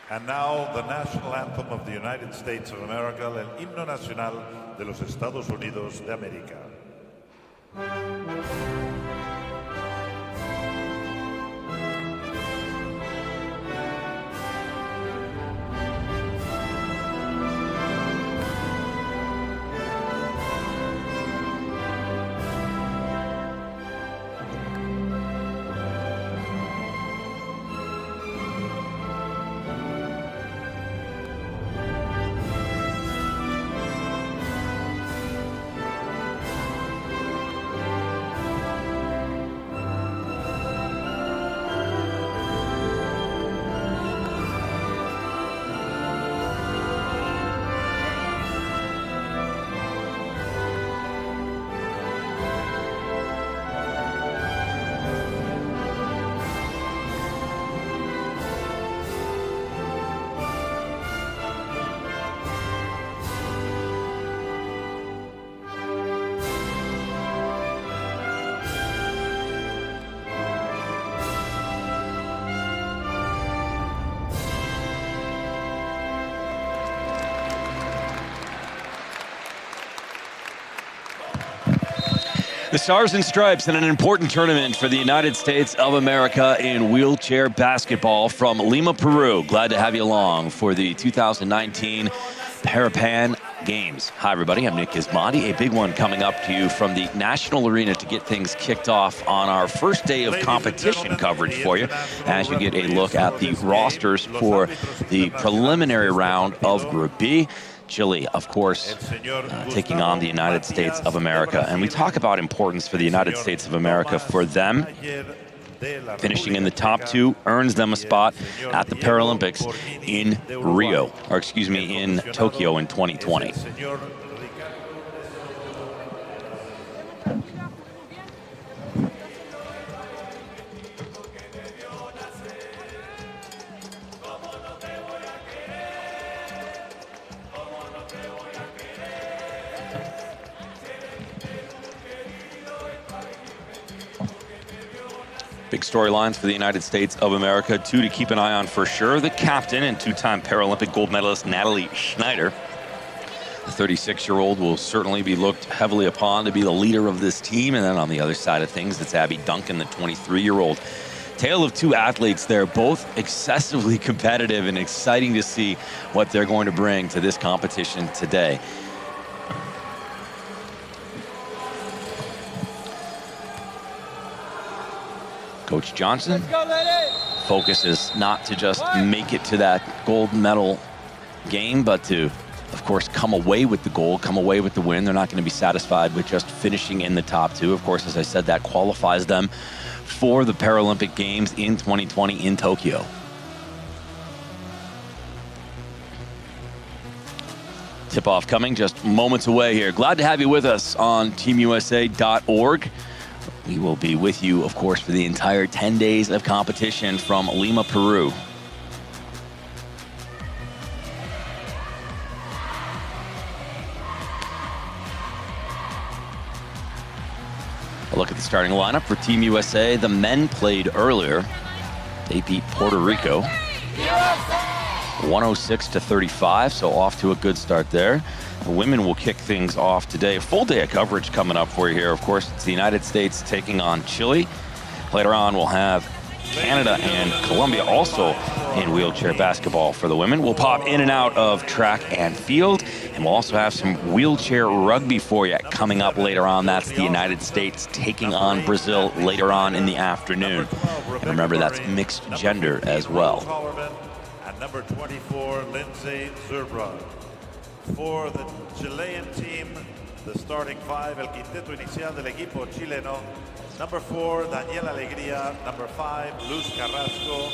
And now the national anthem of the United States of America, el himno nacional de los Estados Unidos de América. The Stars and Stripes in an important tournament for the United States of America in wheelchair basketball from Lima, Peru. Glad to have you along for the 2019 Parapan Games. Hi, everybody. I'm Nick Gismondi. A big one coming up to you from the National Arena to get things kicked off on our first day of competition coverage for you as you get a look at the rosters for the preliminary round of Group B. Chile, of course, taking on the United States of America. And we talk about importance for the United States of America for them. Finishing in the top two earns them a spot at the Paralympics in in Tokyo in 2020. Big storylines for the United States of America. Two to keep an eye on for sure. The captain and two-time Paralympic gold medalist Natalie Schneider. The 36-year-old will certainly be looked heavily upon to be the leader of this team. And then on the other side of things, it's Abby Duncan, the 23-year-old. Tale of two athletes there, both excessively competitive and exciting to see what they're going to bring to this competition today. Coach Johnson, focus is not to just make it to that gold medal game, but to, of course, come away with the gold, come away with the win. They're not going to be satisfied with just finishing in the top two. Of course, as I said, that qualifies them for the Paralympic Games in 2020 in Tokyo. Tip-off coming just moments away here. Glad to have you with us on teamusa.org. We will be with you, of course, for the entire 10 days of competition from Lima, Peru. A look at the starting lineup for Team USA. The men played earlier. They beat Puerto Rico 106-35, so off to a good start there. The women will kick things off today. A full day of coverage coming up for you here. Of course, it's the United States taking on Chile. Later on, we'll have Canada and Colombia also in wheelchair basketball for the women. We'll pop in and out of track and field, and we'll also have some wheelchair rugby for you coming up later on. That's the United States taking on Brazil later on in the afternoon. And remember, that's mixed gender as well. And number 24, Lindsay Zerbrug. For the Chilean team, the starting five, el quinteto inicial del equipo chileno. Number 4, Daniela Alegría. Number 5, Luz Carrasco.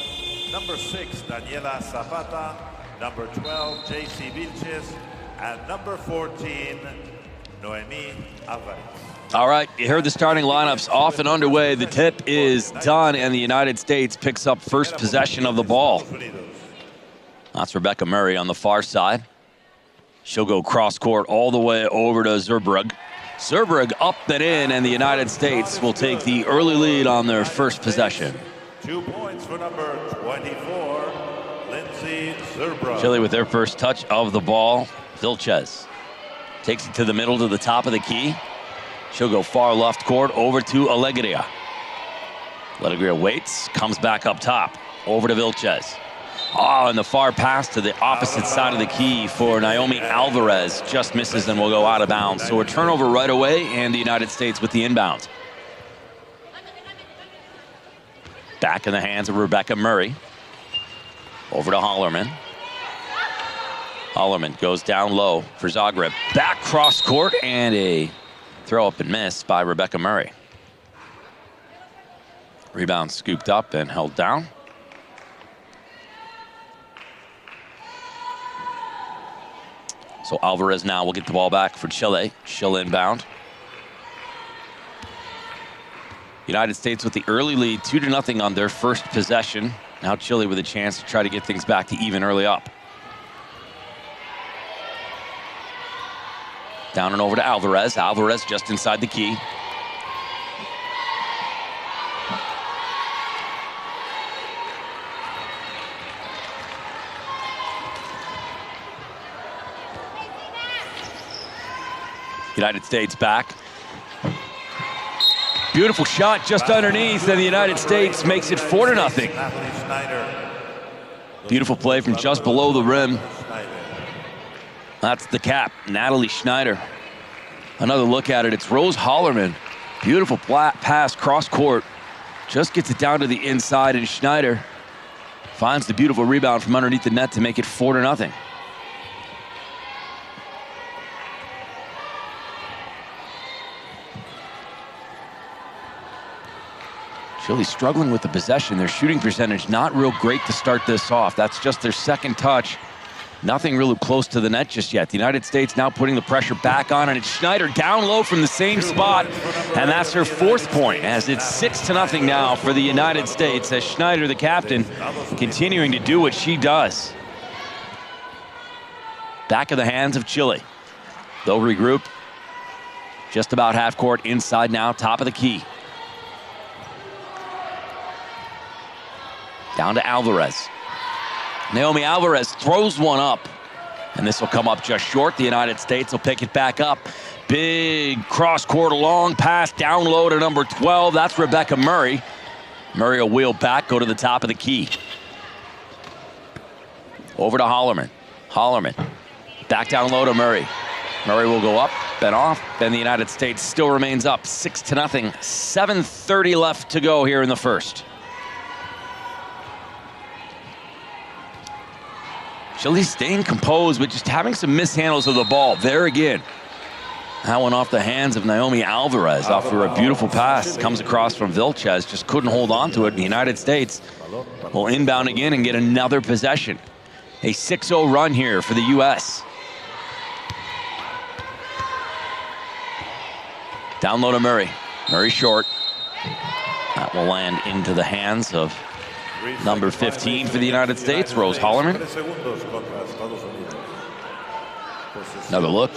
Number 6, Daniela Zapata. Number 12, J.C. Vilches. And number 14, Noemi Alvarez. All right, you heard the starting lineups off and underway. The tip is done, and the United States picks up first possession of the ball. That's Rebecca Murray on the far side. She'll go cross court all the way over to Zerbrug. Zerbrug up and in, and the United States will take the early lead on their first possession. 2 points for number 24, Lindsay Zerbrug. Chile with their first touch of the ball. Vilches takes it to the middle to the top of the key. She'll go far left court over to Alegria. Alegria waits, comes back up top, over to Vilches. Oh, and the far pass to the opposite side of the key for Naomi Alvarez. Just misses and will go out of bounds. So a turnover right away, and the United States with the inbound. Back in the hands of Rebecca Murray. Over to Hollerman. Hollerman goes down low for Zagreb. Back cross court, and a throw up and miss by Rebecca Murray. Rebound scooped up and held down. So Alvarez now will get the ball back for Chile. She'll inbound. United States with the early lead, 2-0 on their first possession. Now Chile with a chance to try to get things back to even early up. Down and over to Alvarez. Alvarez just inside the key. United States back. Beautiful shot just underneath, and the United States makes it 4-0. Beautiful play from just below the rim. That's the cap, Natalie Schneider. Another look at it, it's Rose Hollerman. Beautiful pass cross court. Just gets it down to the inside, and Schneider finds the beautiful rebound from underneath the net to make it 4-0. Chile struggling with the possession. Their shooting percentage not real great to start this off. That's just their second touch. Nothing really close to the net just yet. The United States now putting the pressure back on, and it's Schneider down low from the same spot. And that's her fourth point, as it's 6-0 now for the United States, as Schneider, the captain, continuing to do what she does. Back of the hands of Chile. They'll regroup. Just about half court inside now, top of the key. Down to Alvarez. Naomi Alvarez throws one up, and this will come up just short. The United States will pick it back up. Big cross-court long pass down low to number 12. That's Rebecca Murray. Murray will wheel back, go to the top of the key. Over to Hollerman. Hollerman back down low to Murray. Murray will go up, then off, and the United States still remains up 6-0. 7:30 left to go here in the first. Chile staying composed, but just having some mishandles of the ball. There again. That one off the hands of Naomi Alvarez after a beautiful pass. Comes across from Vilches, just couldn't hold on to it. The United States will inbound again and get another possession. A 6-0 run here for the U.S. Down low to Murray. Murray short. That will land into the hands of number 15 for the United States, Rose Hollerman. Another look.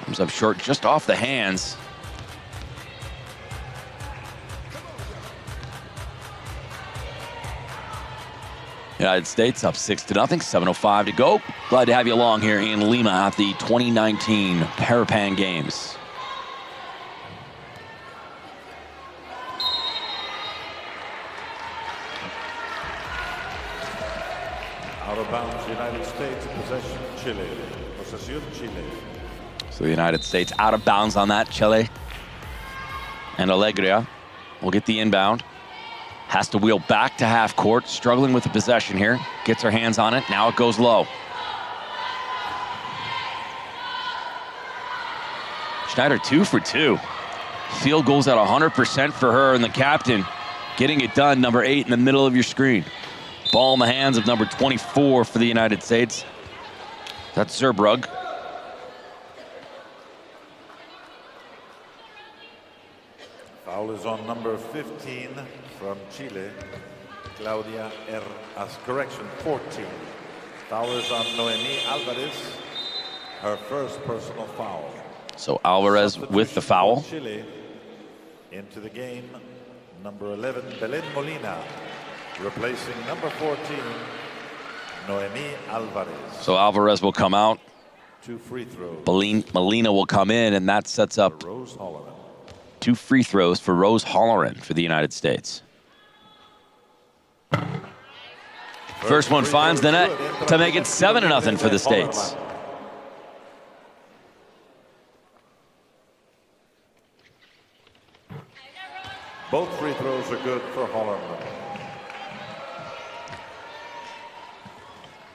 Comes up short just off the hands. United States up 6-0, 7:05 to go. Glad to have you along here in Lima at the 2019 Parapan Games. Out of bounds, United States, possession Chile. Possession Chile. So the United States out of bounds on that, Chile. And Alegria will get the inbound. Has to wheel back to half court, struggling with the possession here. Gets her hands on it, now it goes low. Schneider 2 for 2. Field goals at 100% for her, and the captain getting it done, number 8 in the middle of your screen. Ball in the hands of number 24 for the United States. That's Zerbrug. Foul is on number 15 from Chile, Claudia correction, 14. Foul is on Noemi Alvarez, her first personal foul. So Alvarez with the foul. Chile into the game, number 11, Belen Molina. Replacing number 14, Noemi Alvarez. So Alvarez will come out. 2 free throws. Molina will come in, and that sets up Rose Holloran. 2 free throws for Rose Holloran for the United States. First one finds the net to make it 7-0 for the States. Both free throws are good for Holloran.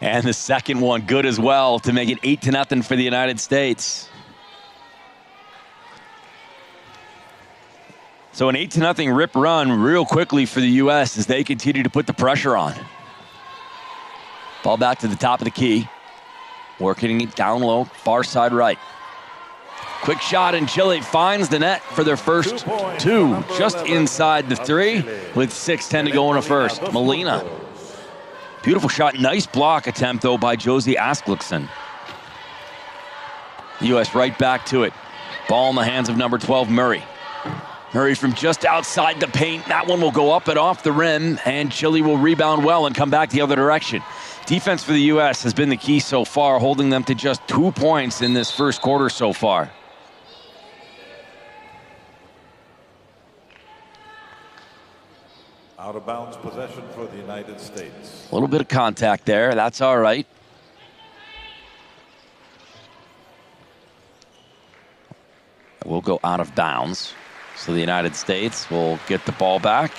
And the second one good as well to make it 8-0 for the United States. So an 8-0 rip run real quickly for the U.S. as they continue to put the pressure on. Ball back to the top of the key. Working it down low, far side right. Quick shot, and Chile finds the net for their first 2, just inside the 3, with 6:10 to go in the first. Molina. Beautiful shot, nice block attempt though by Josie Asklickson. The U.S. right back to it. Ball in the hands of number 12, Murray. Murray from just outside the paint. That one will go up and off the rim, and Chile will rebound well and come back the other direction. Defense for the U.S. has been the key so far, holding them to just 2 points in this first quarter so far. Out of bounds possession for the United States. A little bit of contact there. That's all right. We'll go out of bounds. So the United States will get the ball back.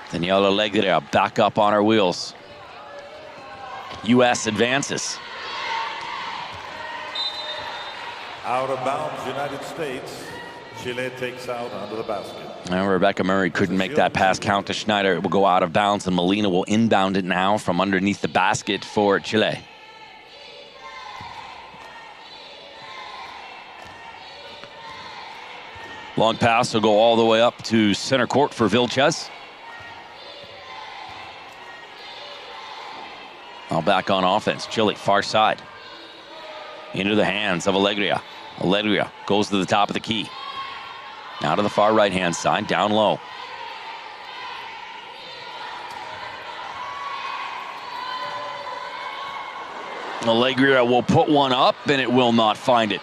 Daniela Alegria back up on her wheels. U.S. advances. Out of bounds, United States. Chile takes out under the basket. And Rebecca Murray couldn't make that pass count to Schneider. It will go out of bounds, and Molina will inbound it now from underneath the basket for Chile. Long pass will go all the way up to center court for Vilches. Now back on offense. Chile, far side. Into the hands of Alegria. Alegria goes to the top of the key. Now to the far right-hand side, down low. Alegria will put one up, and it will not find it.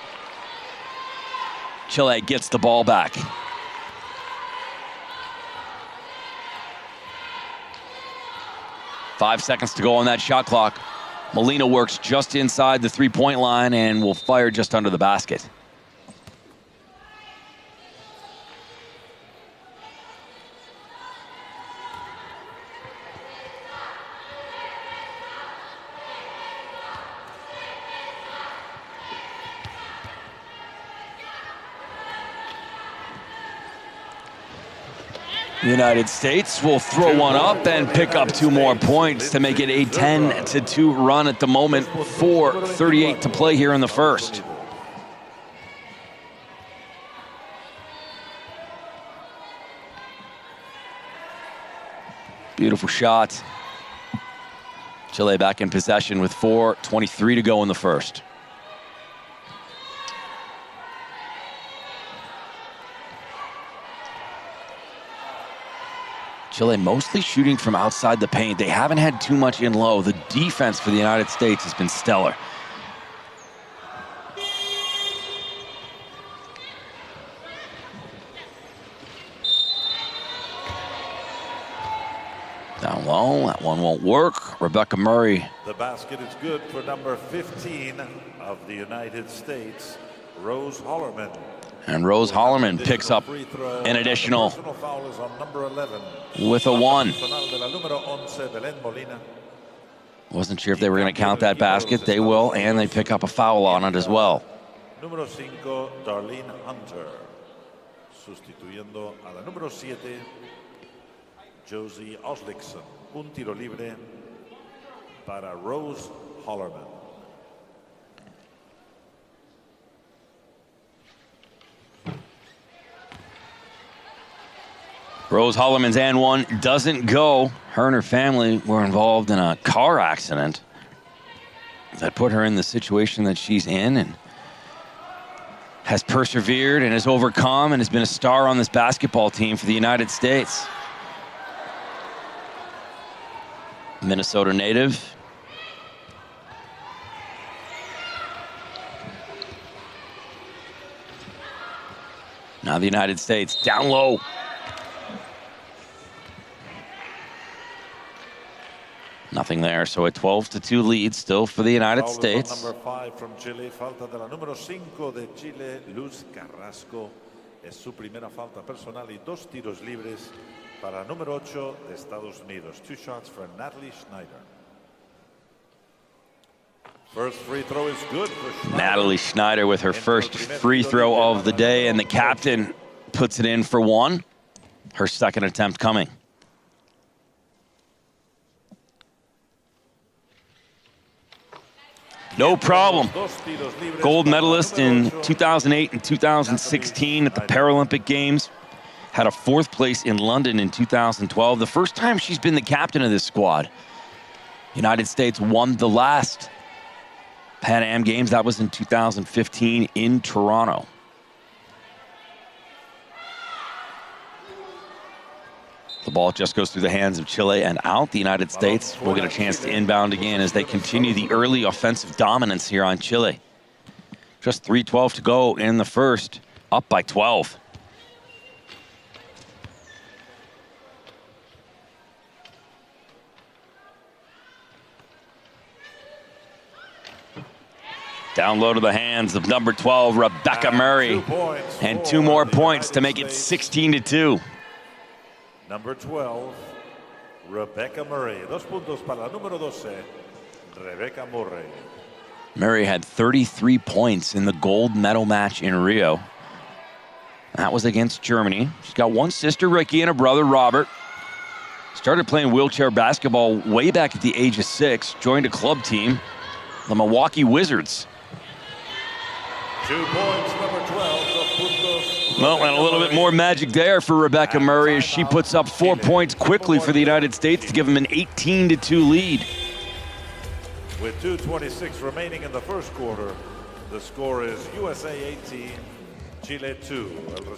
Chile gets the ball back. Five seconds to go on that shot clock. Molina works just inside the three-point line and will fire just under the basket. The United States will throw one up and pick up 2 more points to make it a 10-2 run at the moment. 4:38 to play here in the first. Beautiful shot. Chile back in possession with 4:23 to go in the first. Chile mostly shooting from outside the paint. They haven't had too much in low. The defense for the United States has been stellar. Down low, that one won't work. Rebecca Murray. The basket is good for number 15 of the United States, Rose Holloran. And Rose Holloran picks up an additional with a 1. Wasn't sure if they were going to count that basket. They will, and they pick up a foul on it as well. Número 5, Darlene Hunter. Sustituyendo a la número 7, Josie Oslickson. Un tiro libre para Rose Holloran. Rose Holloman's and 1 doesn't go. Her and her family were involved in a car accident that put her in the situation that she's in, and has persevered and has overcome and has been a star on this basketball team for the United States. Minnesota native. Now the United States down low. Nothing there, so a 12-2 lead still for the United States. Number 5 from Chile, falta de la número 5 de Chile, Luz Carrasco. Es su primera falta personal y 2 tiros libres para número 8 de Estados Unidos. 2 shots for Natalie Schneider. First free throw is good for Schneider. Natalie Schneider with her first free throw of the day, and the captain puts it in for 1. Her second attempt coming. No problem. Gold medalist in 2008 and 2016 at the Paralympic Games. Had a 4th place in London in 2012. The first time she's been the captain of this squad. United States won the last Pan Am Games. That was in 2015 in Toronto. The ball just goes through the hands of Chile and out. The United States will get a chance to inbound again as they continue the early offensive dominance here on Chile. Just 3:12 to go in the first, up by 12. Down low to the hands of number 12, Rebecca Murray. And 2 more points to make it 16-2. Number 12, Rebecca Murray. 2 puntos para la número 12, Rebecca Murray. Murray had 33 points in the gold medal match in Rio. That was against Germany. She's got 1 sister, Ricky, and a brother, Robert. Started playing wheelchair basketball way back at the age of 6. Joined a club team, the Milwaukee Wizards. 2 points, number 12, 2 puntos. Well, and a little bit more magic there for Rebecca Murray as she puts up 4 points quickly for the United States to give them an 18-2 lead. With 2:26 remaining in the first quarter, the score is USA 18, Chile 2.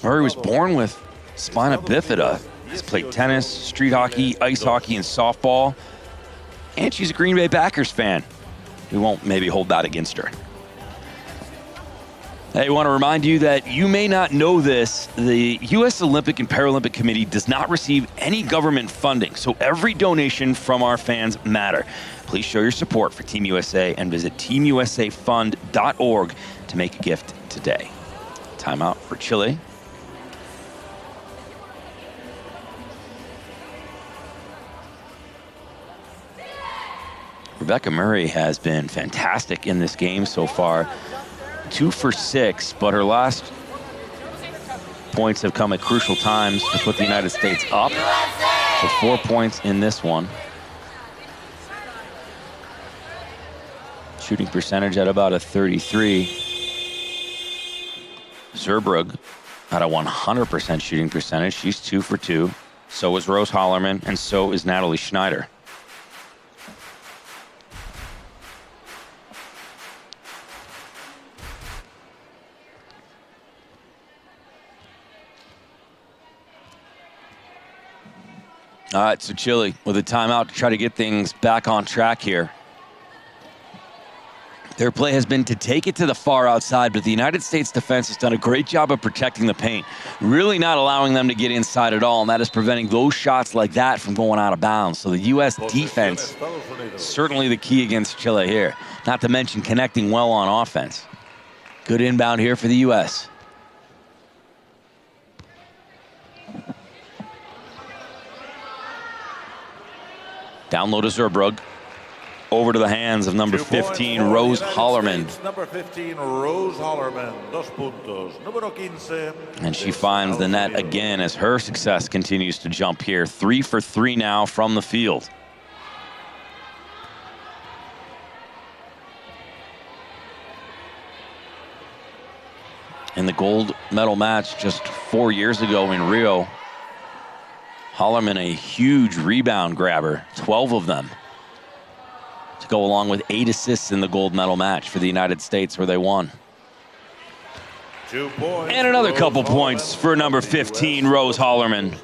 Murray was born with spina bifida. She's played tennis, street hockey, ice hockey, and softball. And she's a Green Bay Packers fan. We won't maybe hold that against her. I want to remind you that you may not know this. The U.S. Olympic and Paralympic Committee does not receive any government funding, so every donation from our fans matter. Please show your support for Team USA and visit teamusafund.org to make a gift today. Timeout for Chile. Rebecca Murray has been fantastic in this game so far. 2 for 6, but her last points have come at crucial times to put the United States up. So 4 points in this one. Shooting percentage at about a 33. Zerbrug at a 100% shooting percentage. She's 2 for 2. So is Rose Hollerman, and so is Natalie Schneider. All right, so Chile with a timeout to try to get things back on track here. Their play has been to take it to the far outside, but the United States defense has done a great job of protecting the paint, really not allowing them to get inside at all, and that is preventing those shots like that from going out of bounds. So the U.S. defense, certainly the key against Chile here, not to mention connecting well on offense. Good inbound here for the U.S. Down low to Zerbrug. Over to the hands of number 15, Rose Hollerman. Number 15, Rose Hollerman. 2 puntos. Número 15. And she finds the net again as her success continues to jump here. 3 for 3 now from the field. In the gold medal match just 4 years ago in Rio, Hollerman a huge rebound grabber, 12 of them, to go along with 8 assists in the gold medal match for the United States where they won. 2 points. And another couple points for number 15, Rose Hollerman.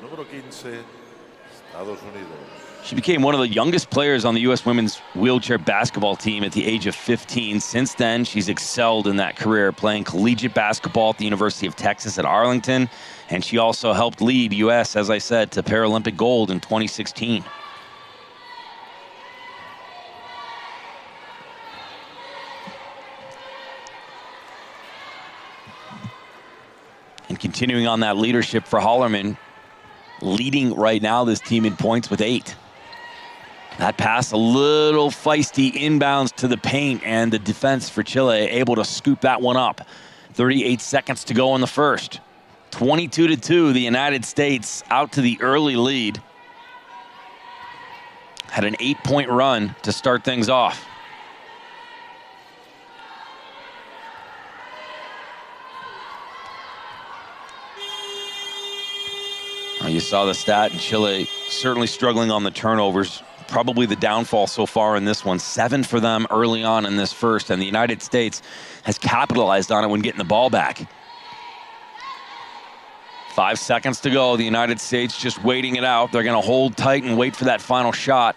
She became one of the youngest players on the U.S. women's wheelchair basketball team at the age of 15. Since then, she's excelled in that career, playing collegiate basketball at the University of Texas at Arlington. And she also helped lead U.S., as I said, to Paralympic gold in 2016. And continuing on that leadership for Hollerman, leading right now this team in points with 8. That pass a little feisty inbounds to the paint, and the defense for Chile able to scoop that one up. 38 seconds to go in the first. 22-2, the United States out to the early lead. Had an 8-point run to start things off. You saw the stat, and Chile certainly struggling on the turnovers. Probably the downfall so far in this one. 7 for them early on in this first, and the United States has capitalized on it when getting the ball back. 5 seconds to go. The United States just waiting it out. They're going to hold tight and wait for that final shot.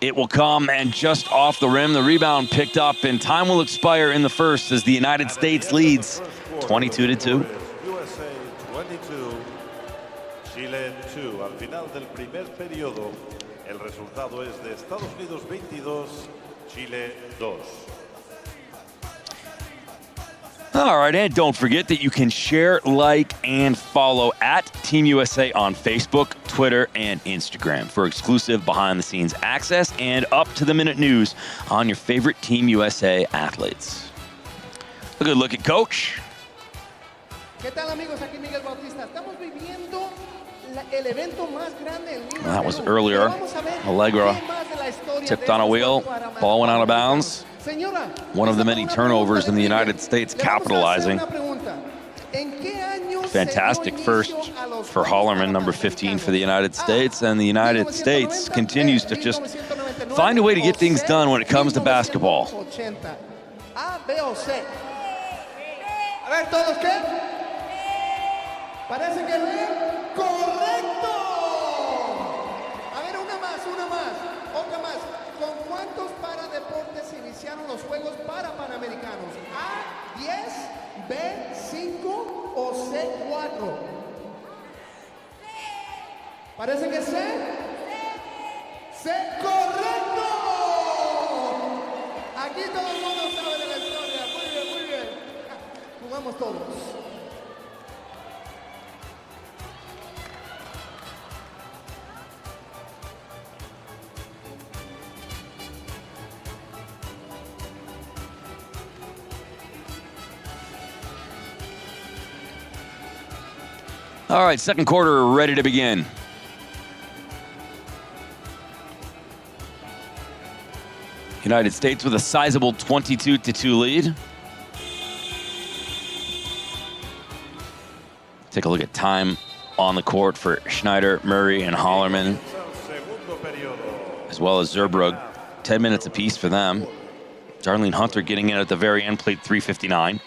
It will come, and just off the rim, the rebound picked up, and time will expire in the first as the United States leads 22-2. USA 22, Chile 2. Al final del primer periodo, el resultado es de Estados Unidos 22, Chile 2. All right, and don't forget that you can share, like, and follow at Team USA on Facebook, Twitter, and Instagram for exclusive behind-the-scenes access and up-to-the-minute news on your favorite Team USA athletes. A good look at Coach. That was earlier. Allegra tipped on a wheel. Ball went out of bounds. One of the many turnovers in the United States capitalizing. Fantastic first for Hollerman, number 15 for the United States. And the United States continues to just find a way to get things done when it comes to basketball. Parece que leen correcto. A ver, una más, otra más. ¿Con cuántos paradeportes iniciaron los Juegos Parapanamericanos? ¿A 10, B 5 o C 4? Parece que C. C, correcto. Aquí todo el mundo sabe de la historia. Muy bien. Jugamos todos. All right, second quarter ready to begin. United States with a sizable 22-2 lead. Take a look at time on the court for Schneider, Murray, and Hollerman, as well as Zerbrug. 10 minutes apiece for them. Darlene Hunter getting in at the very end, played 3:59.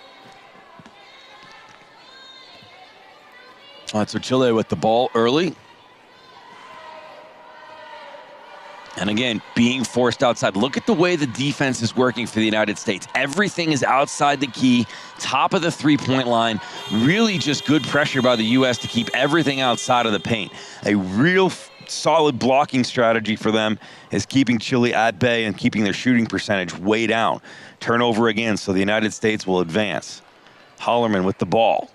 All right, so Chile with the ball early. And again, being forced outside. Look at the way the defense is working for the United States. Everything is outside the key, top of the three-point line. Really just good pressure by the U.S. to keep everything outside of the paint. A real solid blocking strategy for them is keeping Chile at bay and keeping their shooting percentage way down. Turnover again, so the United States will advance. Hollerman with the ball.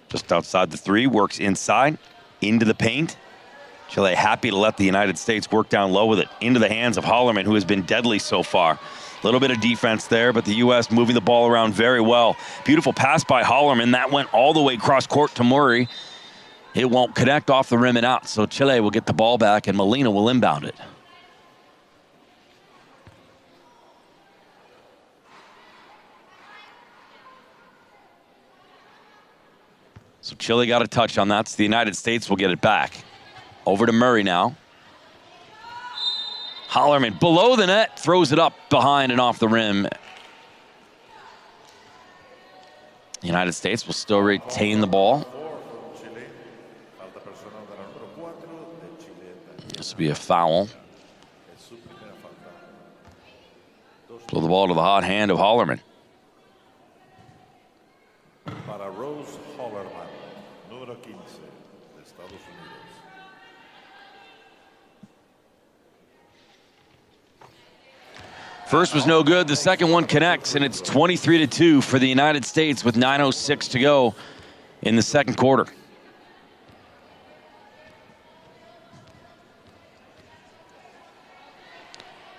Just outside the three, works inside, into the paint. Chile happy to let the United States work down low with it. Into the hands of Hollerman, who has been deadly so far. A little bit of defense there, but the U.S. moving the ball around very well. Beautiful pass by Hollerman. That went all the way across court to Murray. It won't connect off the rim and out, so Chile will get the ball back, and Molina will inbound it. So Chile got a touch on that, so the United States will get it back. Over to Murray now. Hollerman below the net, throws it up behind and off the rim. The United States will still retain the ball. This will be a foul. Throw the ball to the hot hand of Hollerman. Para Rose Hollerman, número 15 de Estados Unidos. First was no good. The second one connects, and it's 23-2 for the United States with 9:06 to go in the second quarter.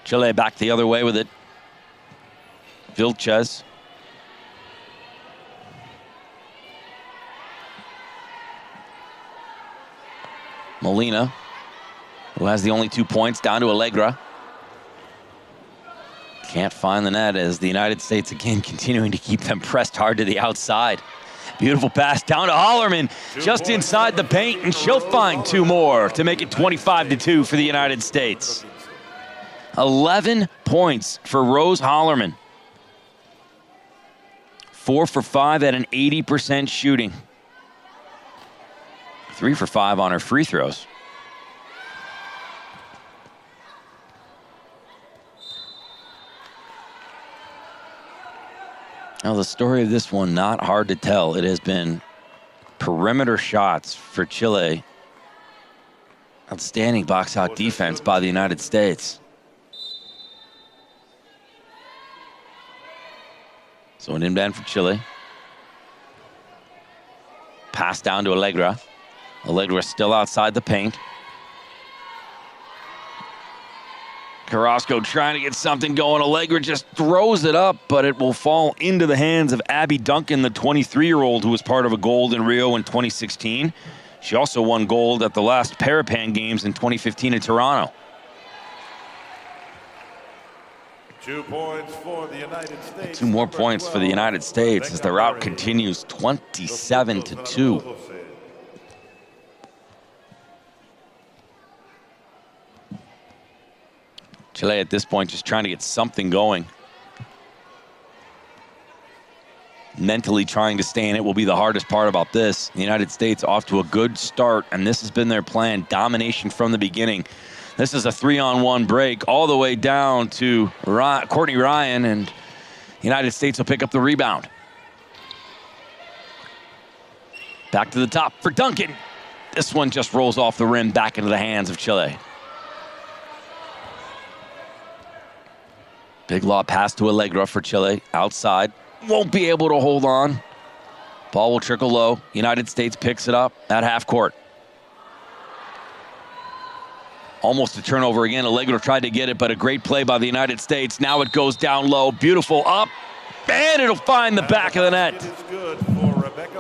Chile back the other way with it. Vilches. Molina, who has the only 2 points, down to Allegra. Can't find the net as the United States again continuing to keep them pressed hard to the outside. Beautiful pass down to Hollerman, just inside the paint, and she'll find 2 more to make it 25-2 for the United States. 11 points for Rose Hollerman. 4 for 5 at an 80% shooting. 3 for 5 on her free throws. Now the story of this one, not hard to tell. It has been perimeter shots for Chile. Outstanding box out defense by the United States. So an inbound for Chile. Pass down to Allegra. Allegra still outside the paint. Carrasco trying to get something going. Allegra just throws it up, but it will fall into the hands of Abby Duncan, the 23-year-old who was part of a gold in Rio in 2016. She also won gold at the last Parapan Games in 2015 in Toronto. 2 points for the United States. 2 more points for the United States as the rout continues 27-2. Chile at this point just trying to get something going. Mentally trying to stay in it will be the hardest part about this. The United States off to a good start, and this has been their plan. Domination from the beginning. This is a 3-on-1 break all the way down to Courtney Ryan, and the United States will pick up the rebound. Back to the top for Duncan. This one just rolls off the rim back into the hands of Chile. Big lob pass to Allegra for Chile. Outside. Won't be able to hold on. Ball will trickle low. United States picks it up at half court. Almost a turnover again. Allegra tried to get it, but a great play by the United States. Now it goes down low. Beautiful up. And it'll find the back of the net.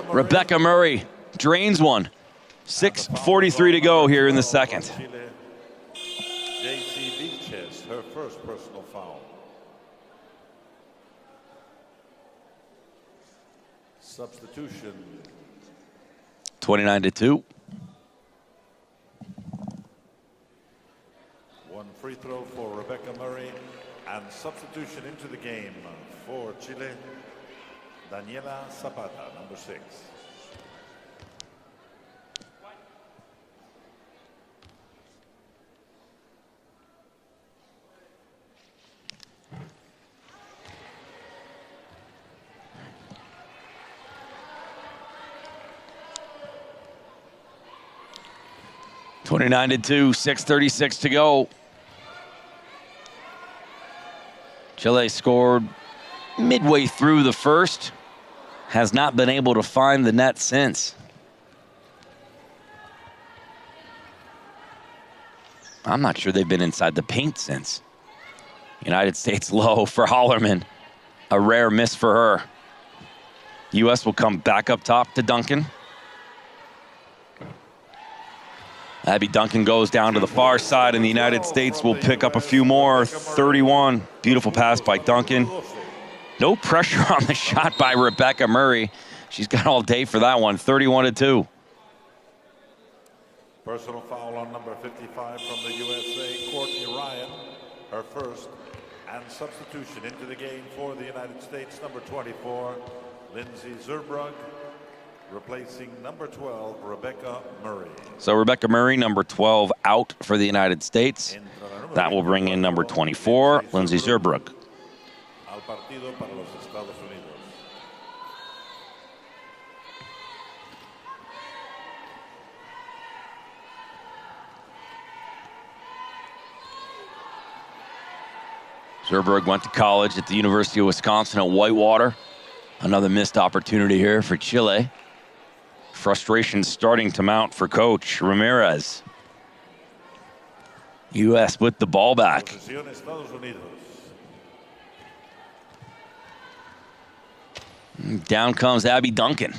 Rebecca Murray drains one. 6:43 to go here in the second. JC Vilches, her first personal foul. Substitution. 29-2. One free throw for Rebecca Murray, and substitution into the game for Chile, Daniela Zapata, number 6. (29-2), 6:36 to go. Chile scored midway through the first. Has not been able to find the net since. I'm not sure they've been inside the paint since. United States low for Hollerman. A rare miss for her. U.S. will come back up top to Duncan. Abby Duncan goes down to the far side, and the United States will pick up a few more. 31. Beautiful pass by Duncan. No pressure on the shot by Rebecca Murray. She's got all day for that one. 31-2. Personal foul on number 55 from the USA, Courtney Ryan, her first, and substitution into the game for the United States, number 24, Lindsay Zerbrug, replacing number 12, Rebecca Murray. So Rebecca Murray, number 12, out for the United States. That will bring in number 24, Lindsay Zerbrugge. Al partido para los Estados Unidos. Zerbrugge went to college at the University of Wisconsin at Whitewater. Another missed opportunity here for Chile. Frustration starting to mount for coach Ramirez. U.S. with the ball back. Posesión Estados Unidos. Down comes Abby Duncan.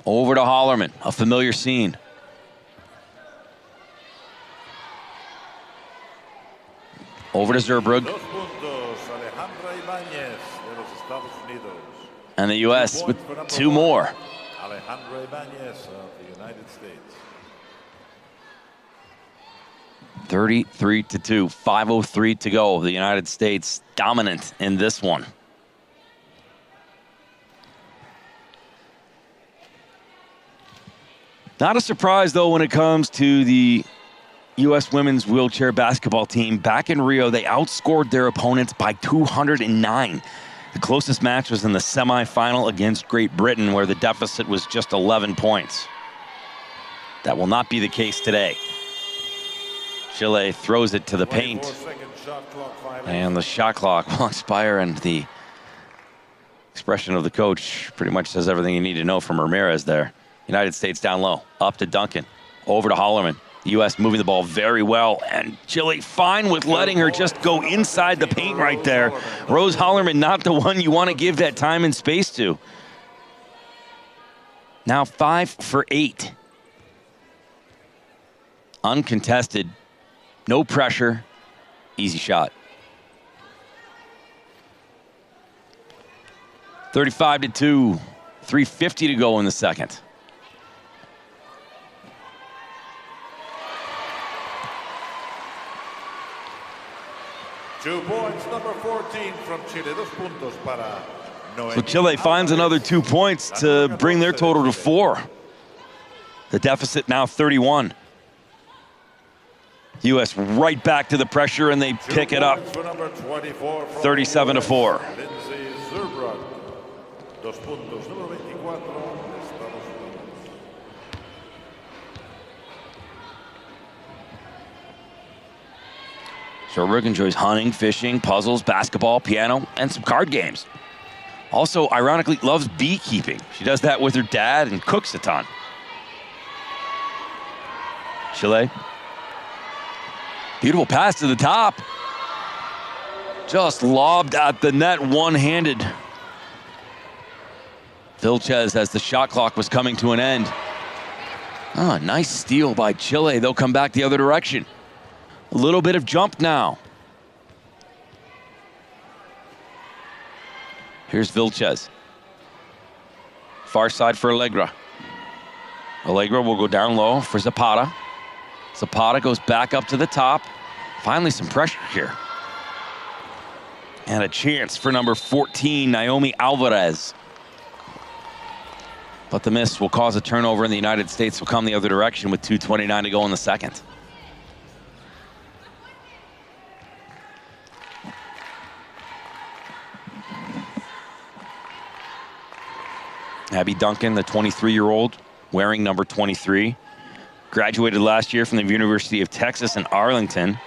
Over to Hollerman, a familiar scene. Over to Zerbrugge. Dos puntos, Alejandra Ibáñez de los Estados Unidos. And the U.S. with two more. Alejandra Ibáñez of the United States. 33-2, 5:03 to go. The United States dominant in this one. Not a surprise, though, when it comes to the U.S. women's wheelchair basketball team. Back in Rio, they outscored their opponents by 209. The closest match was in the semifinal against Great Britain, where the deficit was just 11 points. That will not be the case today. Chile throws it to the paint. And the shot clock will expire, and the expression of the coach pretty much says everything you need to know from Ramirez there. United States down low, up to Duncan, over to Hollerman. The U.S. moving the ball very well, and Chile fine with letting her just go inside the paint right there. Rose Hollerman, not the one you want to give that time and space to. Now 5 for 8. Uncontested, no pressure, easy shot. 35-2, 3:50 to go in the second. Two points, number 14 from Chile. Dos puntos para So Chile finds another 2 points to bring their total to 4. The deficit now 31. U.S. right back to the pressure, and they pick it up. 37-4. Lindsay Zerbrugge. Dos puntos, número 24, Estados Unidos. Zerbrugge enjoys hunting, fishing, puzzles, basketball, piano, and some card games. Also, ironically, loves beekeeping. She does that with her dad and cooks a ton. Chile. Beautiful pass to the top. Just lobbed at the net one-handed. Vilches as the shot clock was coming to an end. Oh, nice steal by Chile. They'll come back the other direction. A little bit of jump now. Here's Vilches. Far side for Allegra. Allegra will go down low for Zapata. Zapata goes back up to the top. Finally some pressure here. And a chance for number 14, Naomi Alvarez. But the miss will cause a turnover, and the United States will come the other direction with 2:29 to go in the second. Abby Duncan, the 23-year-old, wearing number 23. Graduated last year from the University of Texas in Arlington.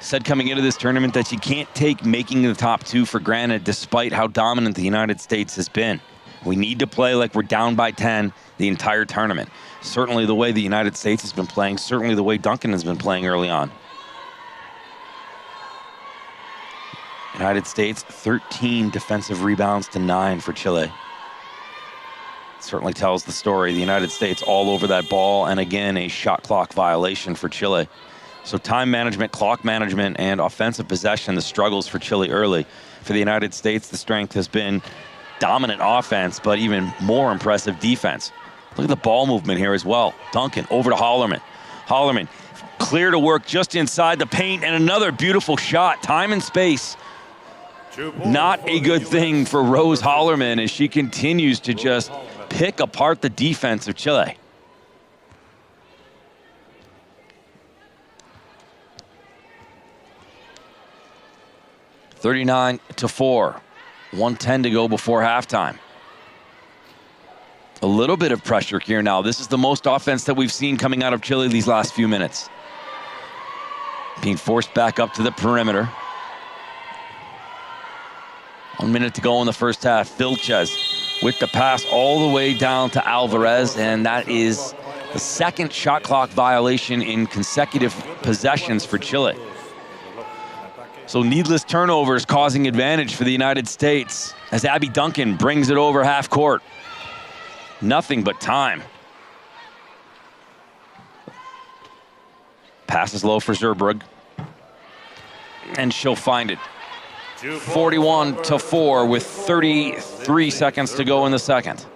Said coming into this tournament that she can't take making the top 2 for granted, despite how dominant the United States has been. We need to play like we're down by 10 the entire tournament. Certainly the way the United States has been playing, certainly the way Duncan has been playing early on. United States, 13 defensive rebounds to 9 for Chile. Certainly tells the story. The United States all over that ball, and again, a shot clock violation for Chile. So time management, clock management, and offensive possession, the struggles for Chile early. For the United States, the strength has been dominant offense, but even more impressive defense. Look at the ball movement here as well. Duncan over to Hollerman. Hollerman clear to work just inside the paint, and another beautiful shot. Time and space. Not a good thing for Rose Hollerman as she continues to just pick apart the defense of Chile. (39-4). 1:10 to go before halftime. A little bit of pressure here now. This is the most offense that we've seen coming out of Chile these last few minutes. Being forced back up to the perimeter. 1 minute to go in the first half. Vilches with the pass all the way down to Alvarez, and that is the second shot clock violation in consecutive possessions for Chile. So needless turnovers causing advantage for the United States as Abby Duncan brings it over half court. Nothing but time. Pass is low for Zerbrug. And she'll find it. 41-4 with 33 seconds to go in the second.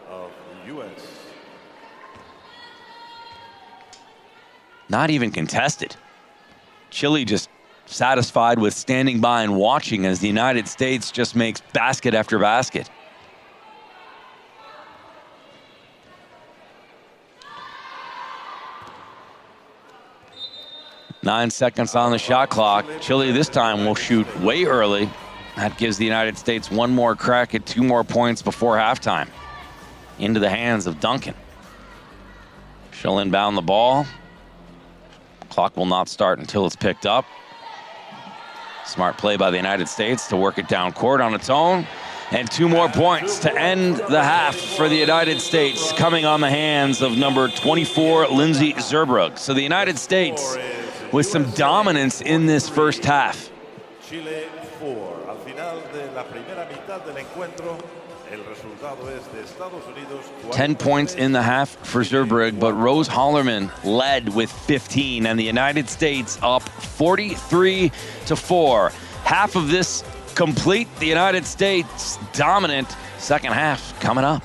Not even contested. Chile just satisfied with standing by and watching as the United States just makes basket after basket. Nine seconds on the shot clock. Chile this time will shoot way early. That gives the United States one more crack at 2 more points before halftime. Into the hands of Duncan. She'll inbound the ball. Clock will not start until it's picked up. Smart play by the United States to work it down court on its own. And 2 more points to end the half for the United States, coming on the hands of number 24, Lindsay Zerbrug. So the United States with some dominance in this first half. Chile 4. Al final de la primera mitad del encuentro, el resultado es de Estados Unidos 10 points in the half for Zerbrug, but Rose Hollerman led with 15, and the United States up 43-4. Half of this complete. The United States dominant. Second half coming up.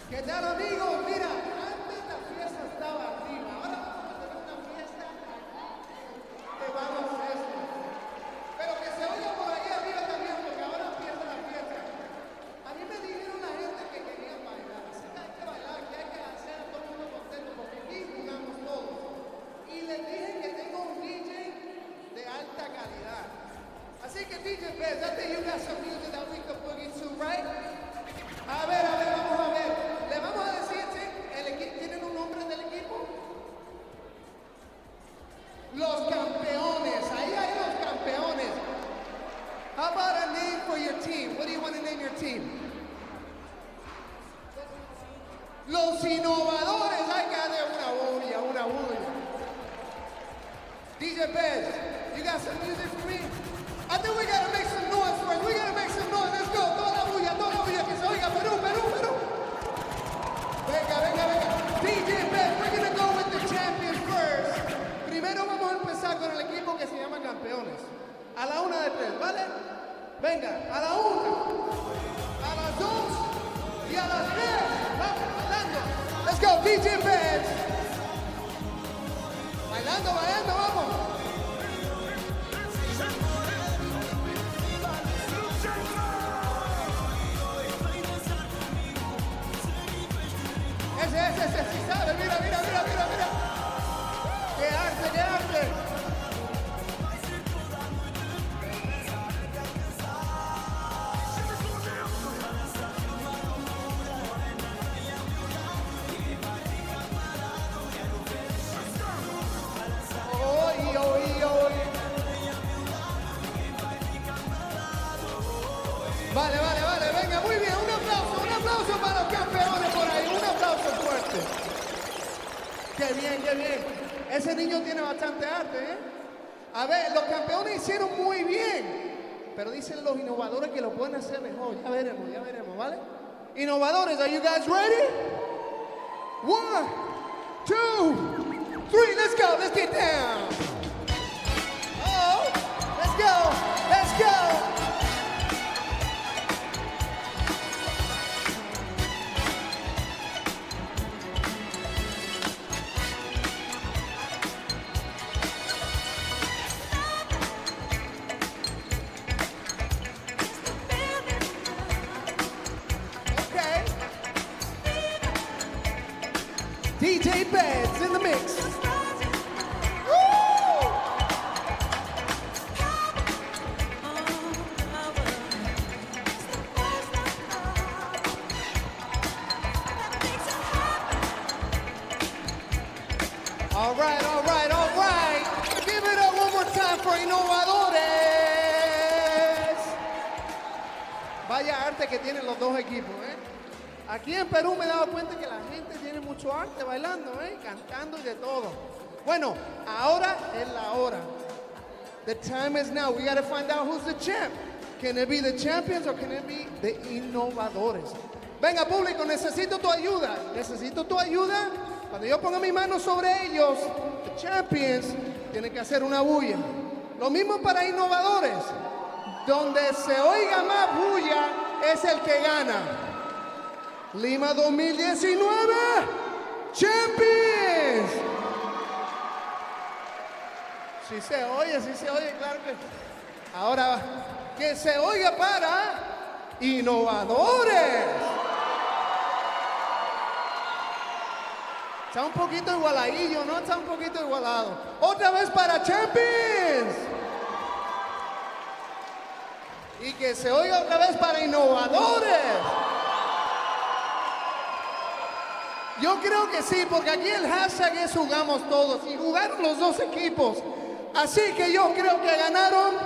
¿Qué tal, amigos? Mira, antes la fiesta estaba arriba, ahora vamos a tener una fiesta que vamos a esto. Pero que se oiga por ahí arriba también, porque ahora empieza la fiesta. A mí me dijeron la gente que quería bailar, así que hay que bailar, que hay que hacer a todo el mundo contento, porque aquí jugamos todos. Y les dije que tengo un DJ de alta calidad. Así que DJ Bez, I think you got some music that we can boogie to, right? A ver, vamos a ver. Le vamos a decir, ¿sí? ¿Tienen un nombre del equipo? Los campeones. Ahí hay los campeones. How about a name for your team? What do you want to name your team? Los innovadores. Hay que darle una bulla. DJ Bez, you got some music for me? I think we gotta make some noise first. We gotta make some noise. Let's go. Toda la bulla, que se oiga. Perú. Venga. DJ Bez, we're gonna go with the champions first. Primero vamos a empezar con el equipo que se llama campeones. A la 1 de 3, ¿vale? Venga, a la 1, a las 2 y a las 3. Vamos, bailando. Let's go, DJ Bez. Bailando, vamos. Ese, sí sabe, mira. ¡Qué arte! Oy. Vale, venga, muy bien, un aplauso para los campeones por ahí, un aplauso fuerte. Qué bien. Ese niño tiene bastante arte, ¿eh? A ver, los campeones hicieron muy bien, pero dicen los innovadores que lo pueden hacer mejor. Ya veremos, ¿vale? Innovadores, are you guys ready? 1, 2, 3, let's go, let's get down. Oh, let's go. DJ Bez in the mix. Woo! All right. Give it up one more time for innovadores. Vaya arte que tienen los dos equipos, ¿eh? Aquí en Perú me he dado cuenta que la gente tiene mucho arte bailando, cantando y de todo. Bueno, ahora es la hora. The time is now. We got to find out who's the champ. Can it be the champions or can it be the innovadores? Venga, público, necesito tu ayuda. Cuando yo ponga mi mano sobre ellos, the champions, tienen que hacer una bulla. Lo mismo para innovadores. Donde se oiga más bulla es el que gana. Lima 2019, Champions. Sí se oye, claro que. Ahora, que se oiga para innovadores. Está un poquito igualadillo, ¿no? Está un poquito igualado. Otra vez para Champions. Y que se oiga otra vez para innovadores. Yo creo que sí, porque aquí el hashtag es jugamos todos y jugaron los dos equipos. Así que yo creo que ganaron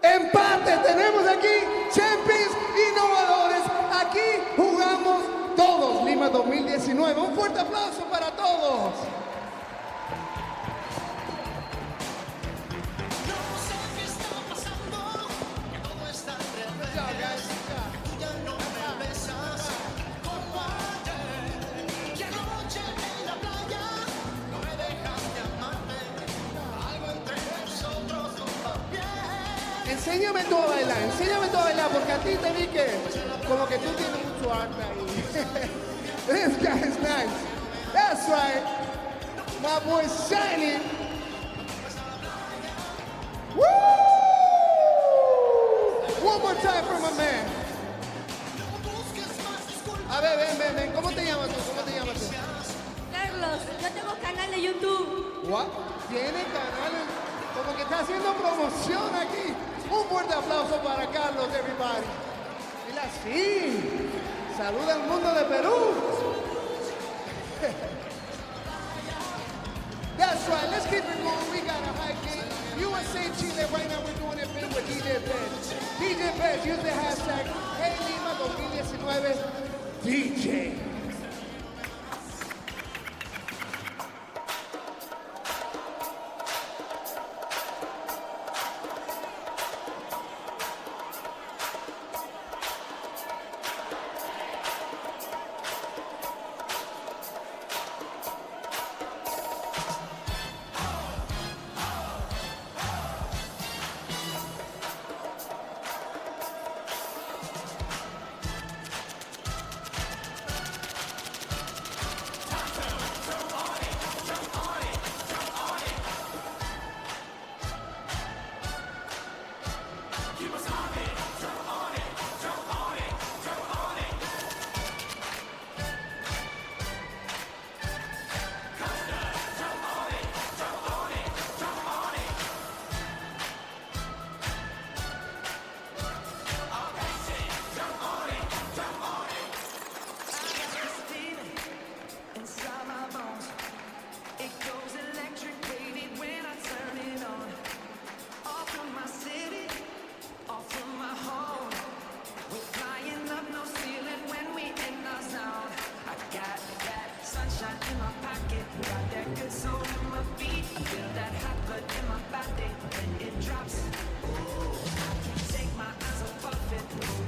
empate. Tenemos aquí Champions Innovadores. Aquí jugamos todos. Lima 2019. Un fuerte aplauso para todos. enséñame tú a bailar, porque a ti te vi que como que tú tienes mucho arte ahí. This guy is nice. That's right. My boy Shiny. Woo! One more time for my man. A ver, ven. ¿Cómo te llamas tú? Carlos, yo tengo canal de YouTube. What? Tiene canales. Como que está haciendo promoción aquí. Un fuerte aplauso para Carlos, everybody. Mira, sí. Saluda al mundo de Perú. That's right, let's keep it going. We got a high game. USA Chile, right now we're doing it big with DJ Bez. DJ Bez, use the hashtag HeyLima2019 DJ.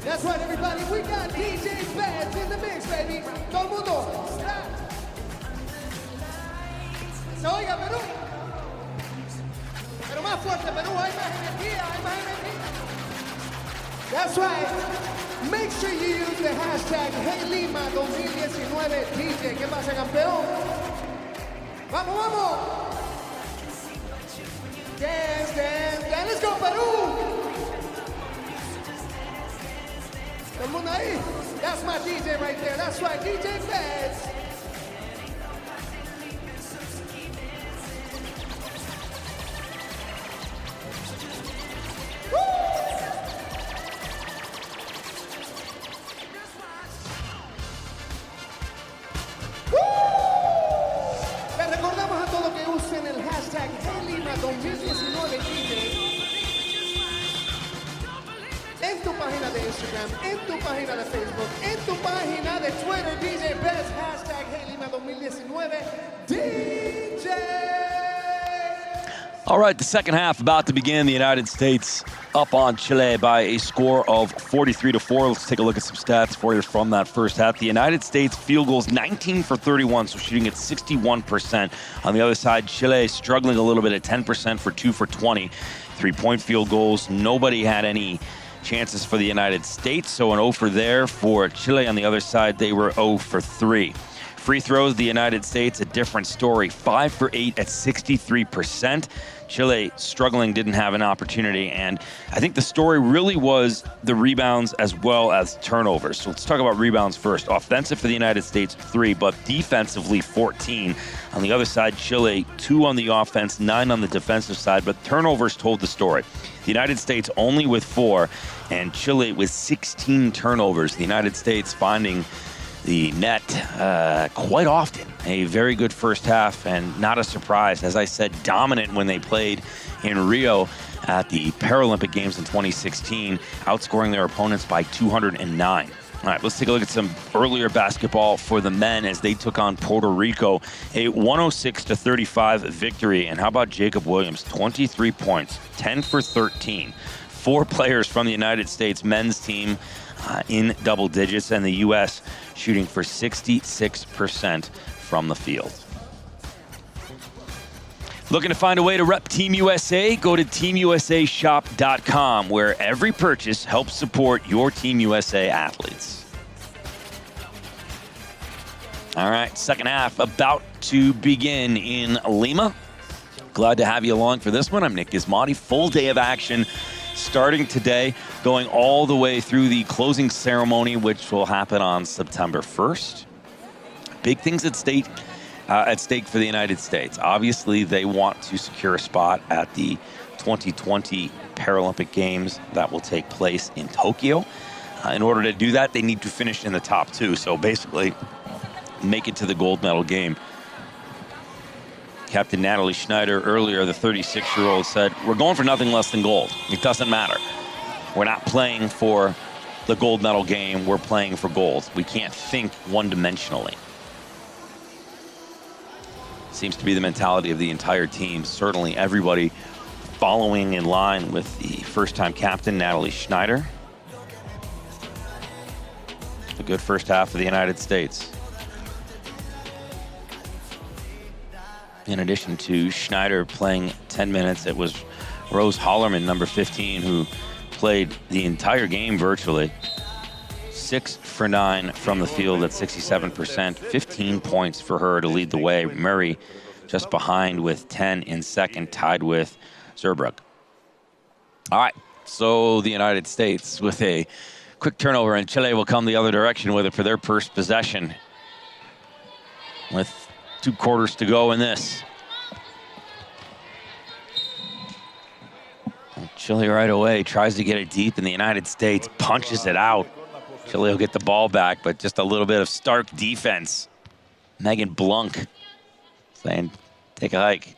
That's right, everybody. We got DJ Bez in the mix, baby. Todo el mundo. Se oiga, Perú. Pero más fuerte, Perú. Hay más energía. That's right. Make sure you use the hashtag HeyLima2019DJ. ¿Qué pasa, campeón? Vamos. Dance. Let's go, Perú. Todo el mundo ahí. That's my DJ right there. That's right, DJ Bez. Les recordamos a todos que usen el hashtag HeyLima2019DJ. En tu página de Instagram, en tu página de Facebook, en tu página de Twitter, DJ Bez, hashtag HeyLima2019 DJ. All right, the second half about to begin. The United States up on Chile by a score of 43-4. Let's take a look at some stats for you from that first half. The United States field goals 19 for 31, so shooting at 61%. On the other side, Chile struggling a little bit at 10% for 2 for 20. 3-point field goals. Nobody had any chances for the United States, so an 0 for there for Chile. On the other side, they were 0 for 3. Free throws, the United States, a different story. 5 for 8 at 63%. Chile struggling, didn't have an opportunity, and I think the story really was the rebounds as well as turnovers. So let's talk about rebounds first. Offensive for the United States, 3, but defensively, 14. On the other side, Chile, 2 on the offense, 9 on the defensive side, but turnovers told the story. The United States only with 4, and Chile with 16 turnovers. The United States finding the net quite often. A very good first half, and not a surprise. As I said, dominant when they played in Rio at the Paralympic Games in 2016, outscoring their opponents by 209. All right, let's take a look at some earlier basketball for the men as they took on Puerto Rico. A 106-35 victory. And how about Jacob Williams? 23 points, 10 for 13. 4 players from the United States men's team in double digits, and the U.S. shooting for 66% from the field. Looking to find a way to rep Team USA? Go to teamusashop.com, where every purchase helps support your Team USA athletes. All right, second half about to begin in Lima. Glad to have you along for this one. I'm Nick Gismondi. Full day of action starting today, going all the way through the closing ceremony, which will happen on September 1st. Big things at stake for the United States. Obviously, they want to secure a spot at the 2020 Paralympic Games that will take place in Tokyo. In order to do that, they need to finish in the top two. So basically, make it to the gold medal game. Captain Natalie Schneider earlier, the 36-year-old, said, we're going for nothing less than gold. It doesn't matter. We're not playing for the gold medal game. We're playing for gold. We can't think one-dimensionally. Seems to be the mentality of the entire team. Certainly everybody following in line with the first-time captain, Natalie Schneider. A good first half for the United States. In addition to Schneider playing 10 minutes, it was Rose Hollerman, number 15, who played the entire game virtually. 6 for 9 from the field at 67%. 15 points for her to lead the way. Murray just behind with 10 in second, tied with Zurbrugg. All right, so the United States with a quick turnover, and Chile will come the other direction with it for their first possession, with 2 quarters to go in this. Chile right away tries to get it deep, and the United States punches it out. Chile will get the ball back, but just a little bit of stark defense. Megan Blunk saying, take a hike.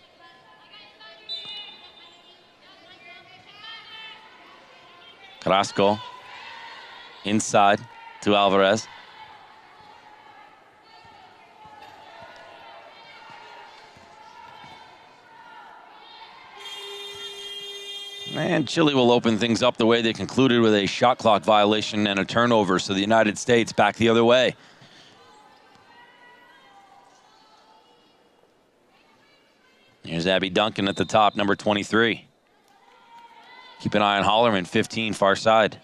Carrasco inside to Alvarez. And Chile will open things up the way they concluded, with a shot clock violation and a turnover. So the United States back the other way. Here's Abby Duncan at the top, number 23. Keep an eye on Hollerman, 15, far side.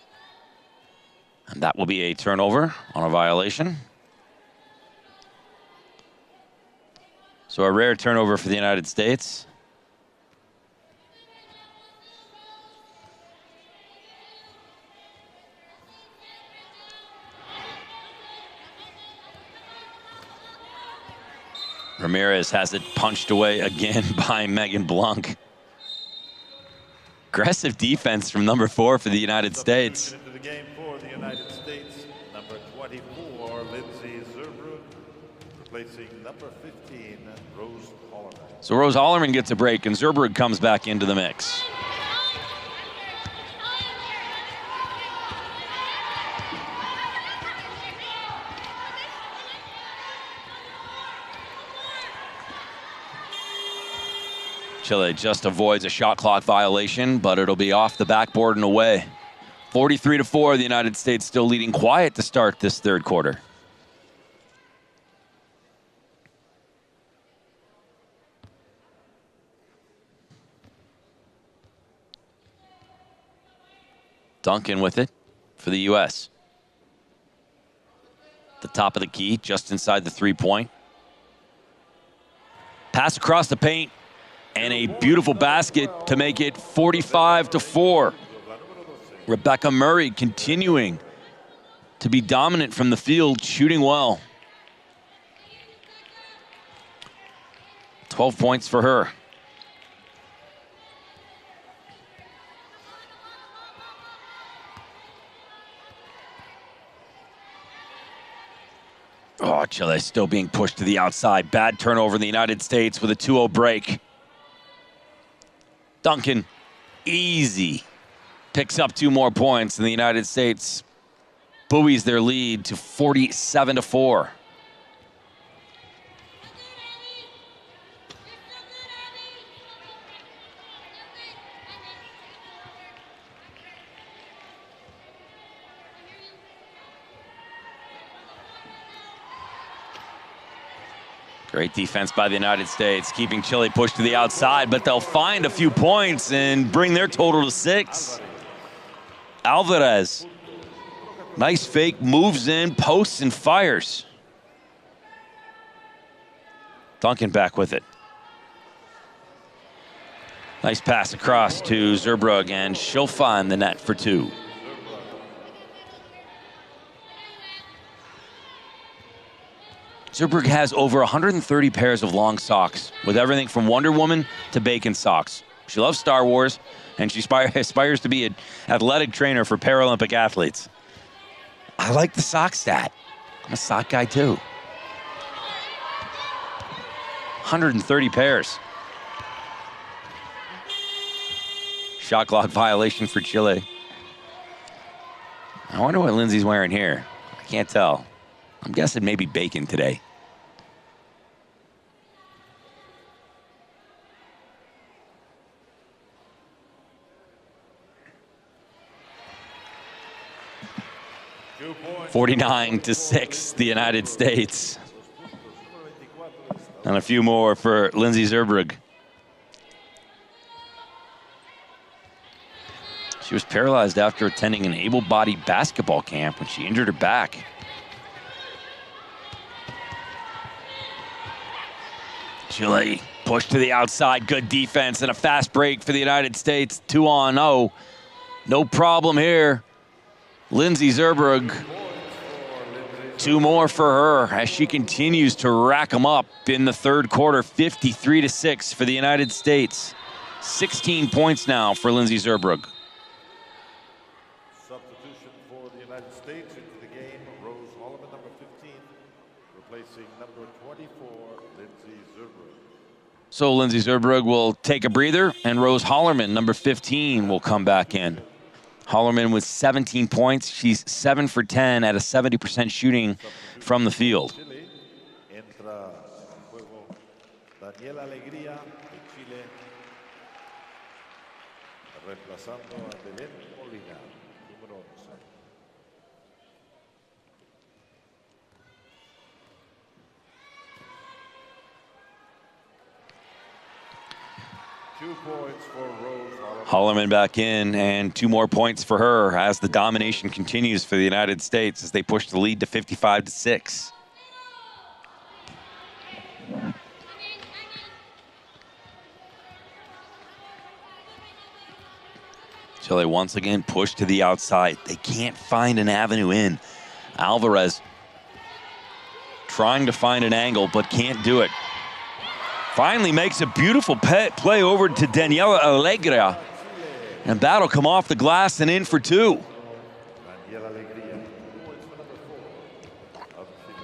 And that will be a turnover on a violation. So a rare turnover for the United States. Ramirez has it punched away again by Megan Blunk. Aggressive defense from number 4 for the United States. Into the game for the United States, number 24, Lindsay Zurbrugg, replacing number 15, Rose Hollerman. So Rose Hollerman gets a break, and Zurbrugg comes back into the mix. Chile just avoids a shot clock violation, but it'll be off the backboard and away. 43-4, the United States still leading quiet to start this third quarter. Duncan with it for the U.S. The top of the key, just inside the 3-point. Pass across the paint. And a beautiful basket to make it 45-4. Rebecca Murray continuing to be dominant from the field, shooting well. 12 points for her. Oh, Chile still being pushed to the outside. Bad turnover in the United States with a 2-0 break. Duncan, easy, picks up 2 more points, and the United States buoys their lead to 47-4. Great defense by the United States, keeping Chile pushed to the outside, but they'll find a few points and bring their total to 6. Alvarez, nice fake, moves in, posts and fires. Duncan back with it. Nice pass across to Zurbrugg, and she'll find the net for 2. Zurbrugg has over 130 pairs of long socks, with everything from Wonder Woman to bacon socks. She loves Star Wars, and she aspires to be an athletic trainer for Paralympic athletes. I like the sock stat. I'm a sock guy too. 130 pairs. Shot clock violation for Chile. I wonder what Lindsay's wearing here. I can't tell. I'm guessing maybe bacon today. (49-6), the United States. And a few more for Lindsay Zurbrugg. She was paralyzed after attending an able-bodied basketball camp when she injured her back. Chile pushed to the outside, good defense and a fast break for the United States. 2-on-0, no problem here. Lindsay Zurbrugg, 2 more for her as she continues to rack them up in the third quarter. 53-6 for the United States. 16 points now for Lindsay Zurbrugg. Substitution for the United States into the game, Rose Holloman, number 15, replacing number 24, Lindsay Zurbrugg. So Lindsay Zurbrugg will take a breather, and Rose Hollerman, number 15, will come back in. Hollerman with 17 points. She's 7 for 10 at a 70% shooting from the field. Chile, entra en juego Daniela Alegría de Chile, reemplazando a Belén Molina, número 11. Two points for Rose Holloman. Hollerman back in, and 2 more points for her as the domination continues for the United States as they push the lead to 55-6. Chile once again pushed to the outside. They can't find an avenue in. Alvarez trying to find an angle, but can't do it. Finally makes a beautiful play over to Daniela Alegría. And that'll come off the glass and in for 2. Daniela Alegría, points for number 4 of Chile.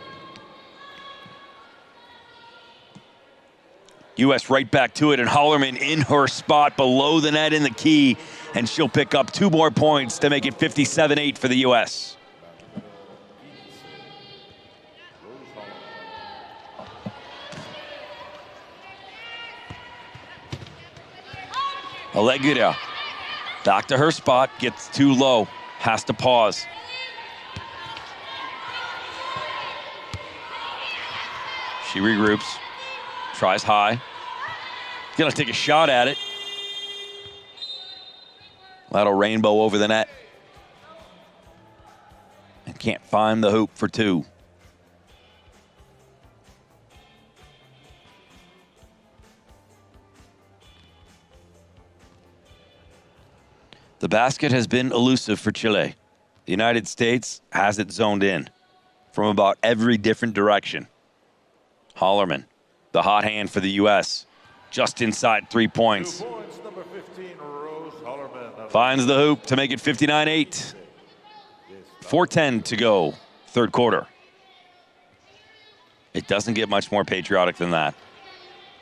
U.S. right back to it, and Hollerman in her spot below the net in the key, and she'll pick up 2 more points to make it 57-8 for the U.S. Alegría back to her spot, gets too low, has to pause. She regroups, tries high, gonna take a shot at it. That'll rainbow over the net. And can't find the hoop for 2. The basket has been elusive for Chile. The United States has it zoned in from about every different direction. Hollerman, the hot hand for the U.S., just inside 3 points. 2 points, number 15, Rose Hollerman. Finds the hoop to make it 59-8. 4:10 to go, third quarter. It doesn't get much more patriotic than that.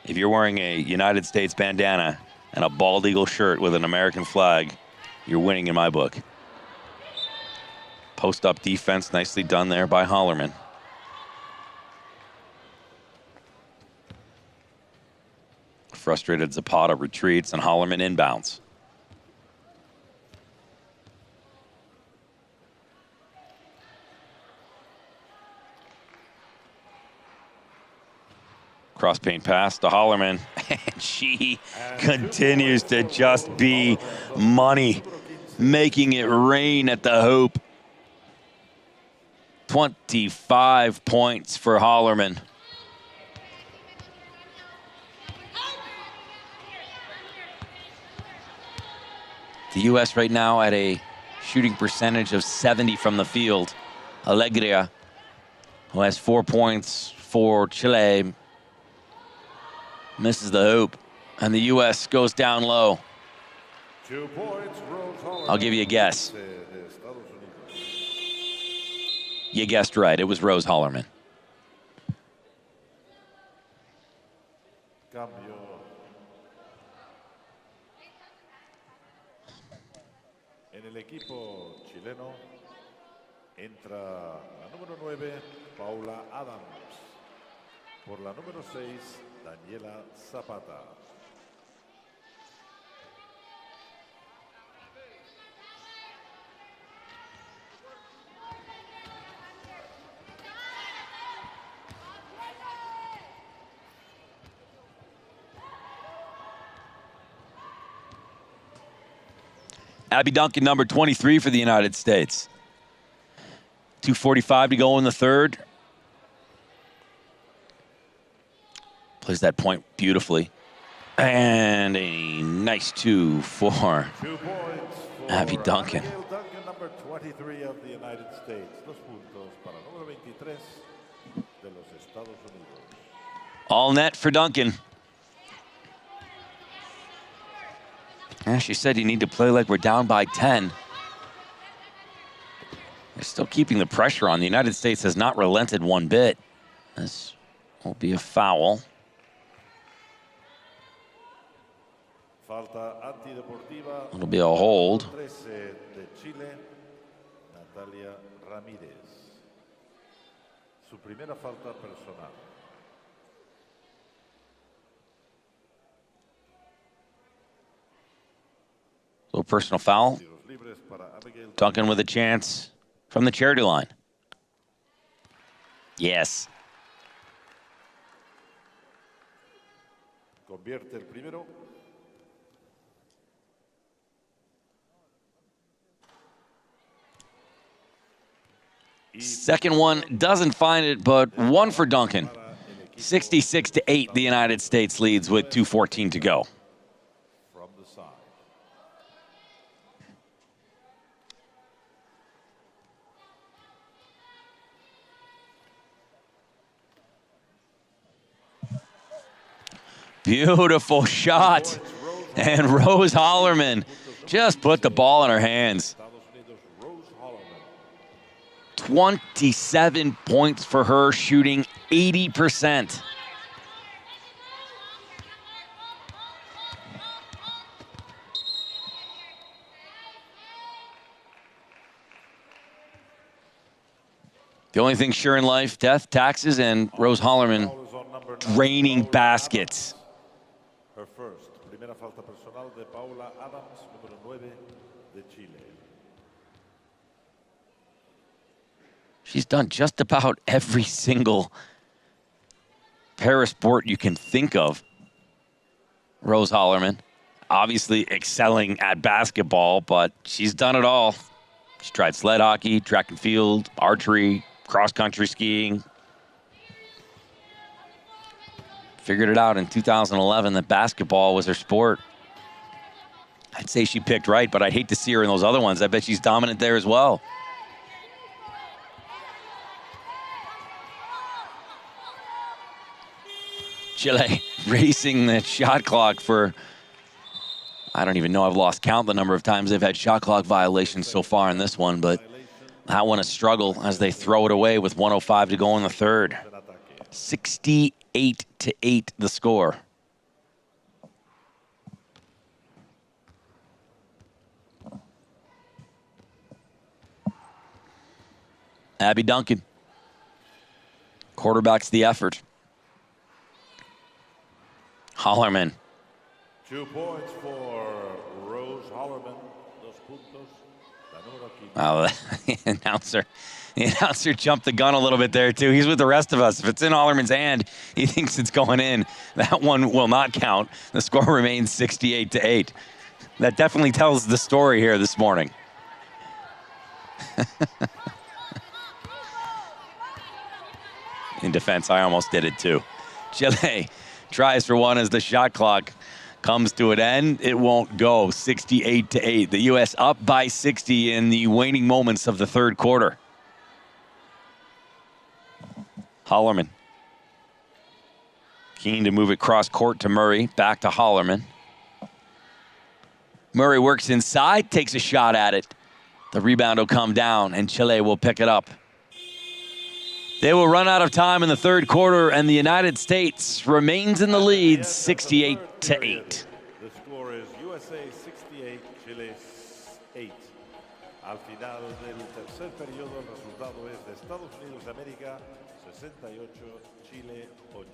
If you're wearing a United States bandana and a bald eagle shirt with an American flag, you're winning in my book. Post-up defense, nicely done there by Hollerman. Frustrated Zapata retreats, and Hollerman inbounds. Cross paint pass to Hollerman. And she continues to just be money, making it rain at the hoop. 25 points for Hollerman. The U.S. right now at a shooting percentage of 70 from the field. Alegria, who has 4 points for Chile, misses the hoop, and the U.S. goes down low. 2 points, Rose Hollerman. I'll give you a guess. You guessed right. It was Rose Hollerman. Cambio. En el equipo chileno entra la número 9, Paula Adams. Por la número 6, Daniela Zapata. Abby Duncan, number 23 for the United States. 2:45 to go in the third. Plays that point beautifully. And a nice 2 for 2 points for Abby Duncan. Duncan, number 23 of the United States. 2 puntos para número 23 de los Estados Unidos. All net for Duncan. Yeah, she said you need to play like we're down by 10. They're still keeping the pressure on. The United States has not relented one bit. This will be a foul. Falta antideportiva. It'll be a hold. 13 de Chile, Natalia Ramírez. Su primera falta personal. Little personal foul. Duncan with a chance from the charity line. Yes. Convierte el primero. Second one doesn't find it, but 1 for Duncan. 66-8, the United States leads with 2:14 to go. From the side. Beautiful shot. And Rose Hollerman just put the ball in her hands. 27 points for her, shooting 80%. The only thing sure in life, death, taxes, and Rose Hollerman draining baskets. Her first, primera falta personal de Paula Adams, número 9 de Chile. She's done just about every single para sport you can think of. Rose Hollerman, obviously excelling at basketball, but she's done it all. She tried sled hockey, track and field, archery, cross-country skiing. Figured it out in 2011 that basketball was her sport. I'd say she picked right, but I'd hate to see her in those other ones. I bet she's dominant there as well. Chile racing that shot clock for, I don't even know, I've lost count the number of times they've had shot clock violations so far in this one, but that one a struggle as they throw it away with 1:05 to go in the third. 68-8 the score. Abby Duncan quarterbacks the effort. Hollerman. 2 points for Rose Hollerman. 2 puntos. Well, the announcer jumped the gun a little bit there, too. He's with the rest of us. If it's in Hollerman's hand, he thinks it's going in. That one will not count. The score remains 68-8. That definitely tells the story here this morning. In defense, I almost did it, too. Chile tries for one as the shot clock comes to an end. It won't go. 68-8. The U.S. up by 60 in the waning moments of the third quarter. Hollerman. Keen to move it cross court to Murray. Back to Hollerman. Murray works inside, takes a shot at it. The rebound will come down, and Chile will pick it up. They will run out of time in the third quarter, and the United States remains in the lead, 68-8. The score is USA 68, Chile 8. Al final del tercer periodo, el resultado es de Estados Unidos de América 68, Chile 8.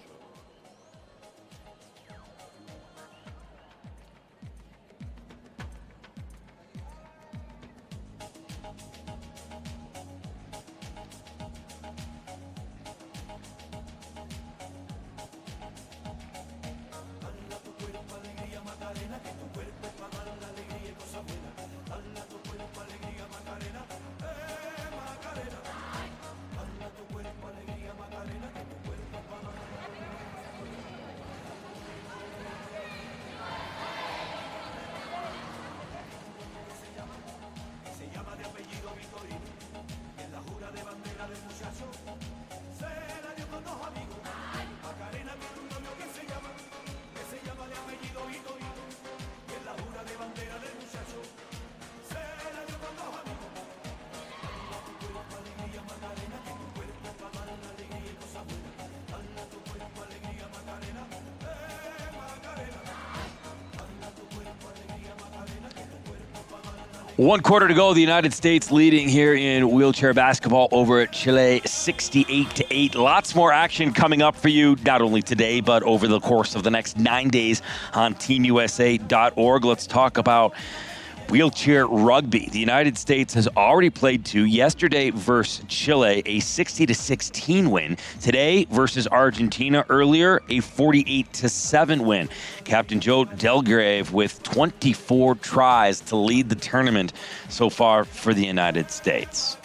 One quarter to go. The United States leading here in wheelchair basketball over at Chile, 68-8. Lots more action coming up for you, not only today, but over the course of the next 9 days on teamusa.org. Let's talk about wheelchair rugby. The United States has already played two. Yesterday versus Chile, a 60-16 win. Today versus Argentina earlier, a 48-7 win. Captain Joe Delgrave with 24 tries to lead the tournament so far for the United States.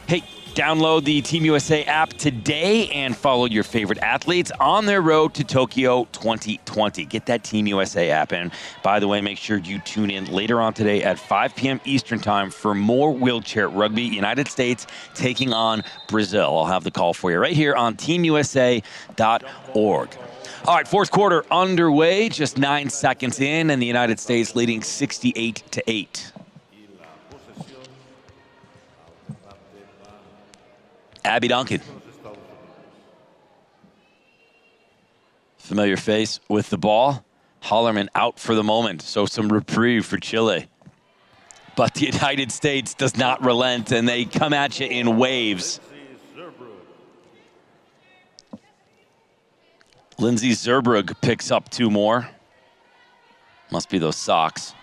Hey, download the Team USA app today and follow your favorite athletes on their road to Tokyo 2020. Get that Team USA app. And by the way, make sure you tune in later on today at 5 p.m. Eastern time for more wheelchair rugby. United States taking on Brazil. I'll have the call for you right here on teamusa.org. All right, fourth quarter underway, just 9 seconds in, and the United States leading 68-8. Abby Duncan. Familiar face with the ball. Hollerman out for the moment, so some reprieve for Chile. But the United States does not relent, and they come at you in waves. Lindsey Zerbrug picks up two more. Must be those socks.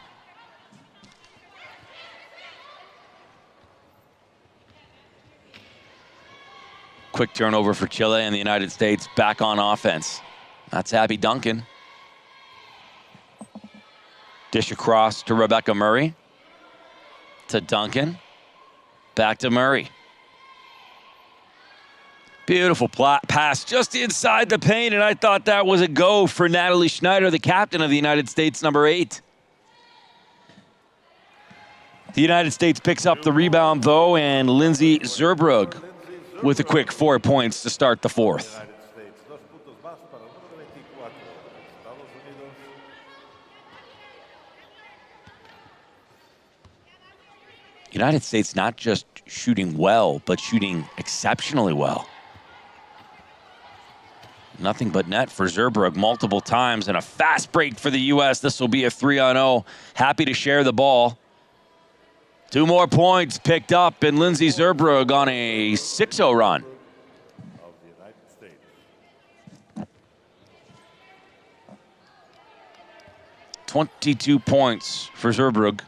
Quick turnover for Chile, and the United States back on offense. That's Abby Duncan. Dish across to Rebecca Murray. To Duncan. Back to Murray. Beautiful pass just inside the paint, and I thought that was a go for Natalie Schneider, the captain of the United States, number 8. The United States picks up the rebound, though, and Lindsey Zerbrug with a quick 4 points to start the fourth. United States not just shooting well, but shooting exceptionally well. Nothing but net for Zerbrug multiple times, and a fast break for the U.S. This will be a 3-on-0. Happy to share the ball. 2 more points picked up, and Lindsey Zerbrug on a 6-0 run. 22 points for Zerbrug.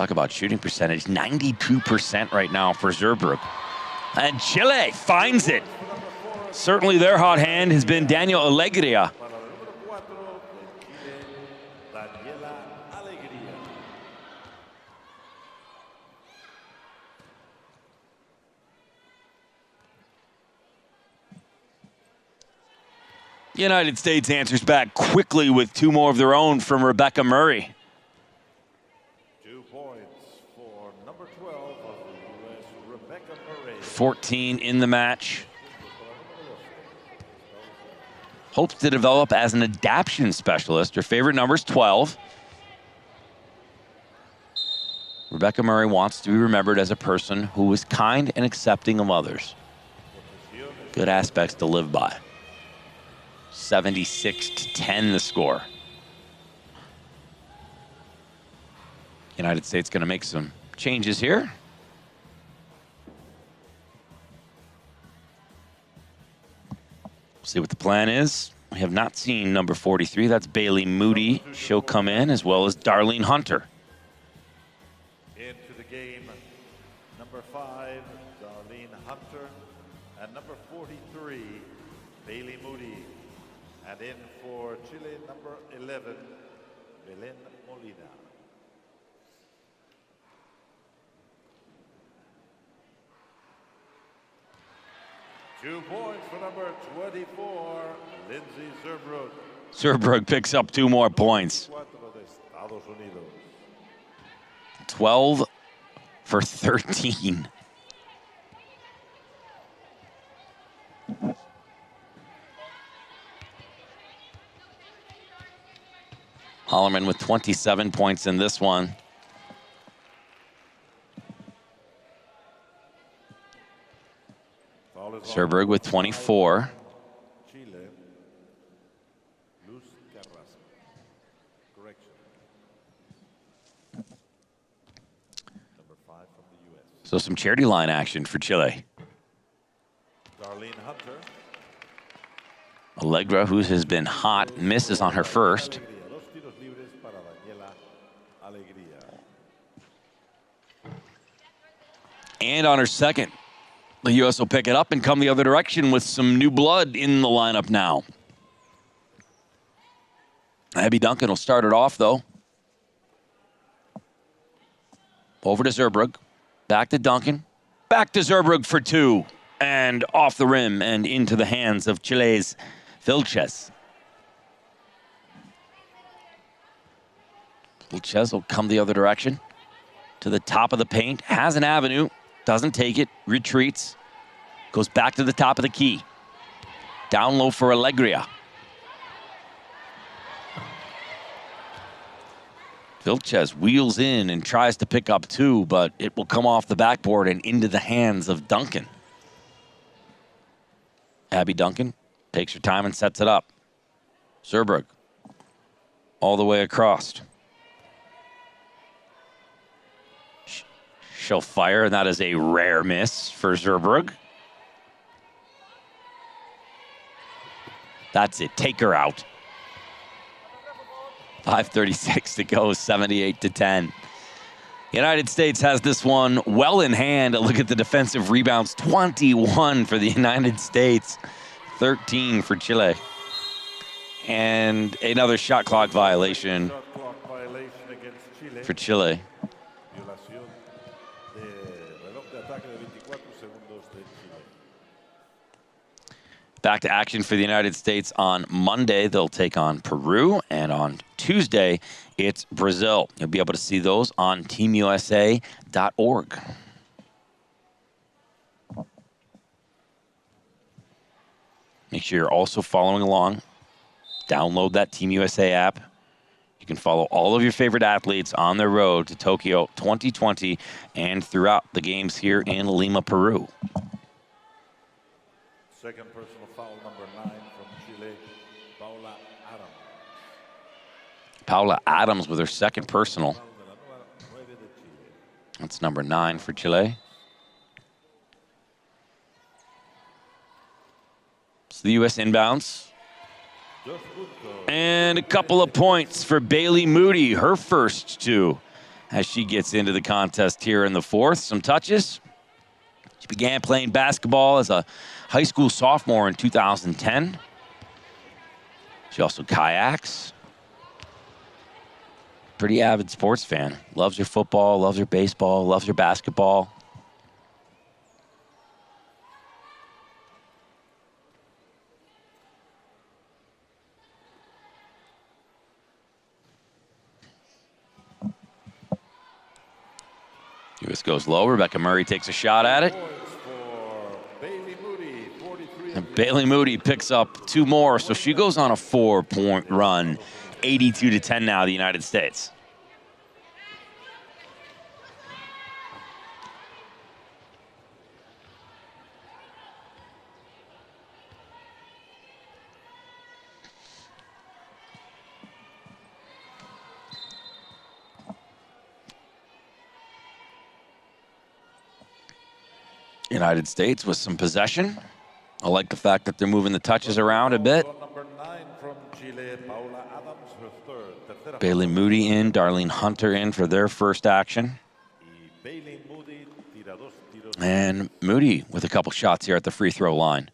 Talk about shooting percentage, 92% right now for Zurbrugg. And Chile finds it. Certainly their hot hand has been Daniel Alegria. The United States answers back quickly with two more of their own from Rebecca Murray. 2 points for number 12 of the U.S., Rebecca Murray. 14 in the match. Hopes to develop as an adaptation specialist. Her favorite number is 12. Rebecca Murray wants to be remembered as a person who was kind and accepting of others. Good aspects to live by. 76-10 the score. United States going to make some changes here. See what the plan is. We have not seen number 43. That's Bailey Moody. She'll come in, as well as Darlene Hunter. Into the game, number 5, Darlene Hunter, and number 43, Bailey Moody. And in for Chile, number 11, Belén Molina. Two points for number 24, Lindsay Zurbrugg. Zurbrugg picks up 2 more points. 12 for 13. Hollerman with 27 points in this one. Zurbrugg with 24. Chile, Luz Carrasco. Correction. Number 5 from the U.S. So some charity line action for Chile. Darlene Hunter. Allegra, who has been hot, misses on her first. Dos tiros libres para Daniela Alegría. And on her second. The U.S. will pick it up and come the other direction with some new blood in the lineup now. Abby Duncan will start it off, though. Over to Zurbrugg. Back to Duncan. Back to Zurbrugg for 2. And off the rim and into the hands of Chile's Vilches. Vilches will come the other direction. To the top of the paint. Has an avenue. Doesn't take it, retreats, goes back to the top of the key. Down low for Alegria. Vilches wheels in and tries to pick up 2, but it will come off the backboard and into the hands of Duncan. Abby Duncan takes her time and sets it up. Zurbrugg all the way across. She'll fire, and that is a rare miss for Zurbrugg. That's it. Take her out. 5:36 to go, 78-10. United States has this one well in hand. A look at the defensive rebounds. 21 for the United States, 13 for Chile. And another shot clock violation for Chile. Back to action for the United States on Monday. They'll take on Peru, and on Tuesday, it's Brazil. You'll be able to see those on teamusa.org. Make sure you're also following along. Download that Team USA app. You can follow all of your favorite athletes on their road to Tokyo 2020 and throughout the games here in Lima, Peru. Second personal foul, number 9 from Chile, Paula Adams. Paula Adams with her second personal. That's number 9 for Chile. So the U.S. inbounds. And a couple of points for Bailey Moody, her first 2. as she gets into the contest here in the fourth. Some touches. She began playing basketball as a high school sophomore in 2010. She also kayaks. Pretty avid sports fan. Loves her football, loves her baseball, loves her basketball. US goes low. Rebecca Murray takes a shot at it. And Bailey Moody picks up 2 more, so she goes on a 4-point run. 82-10 now, the United States. United States with some possession. I like the fact that they're moving the touches around a bit. Number 9 from Chile, Paula Adams, her third. Bailey Moody in, Darlene Hunter in for their first action. And Moody with a couple shots here at the free throw line.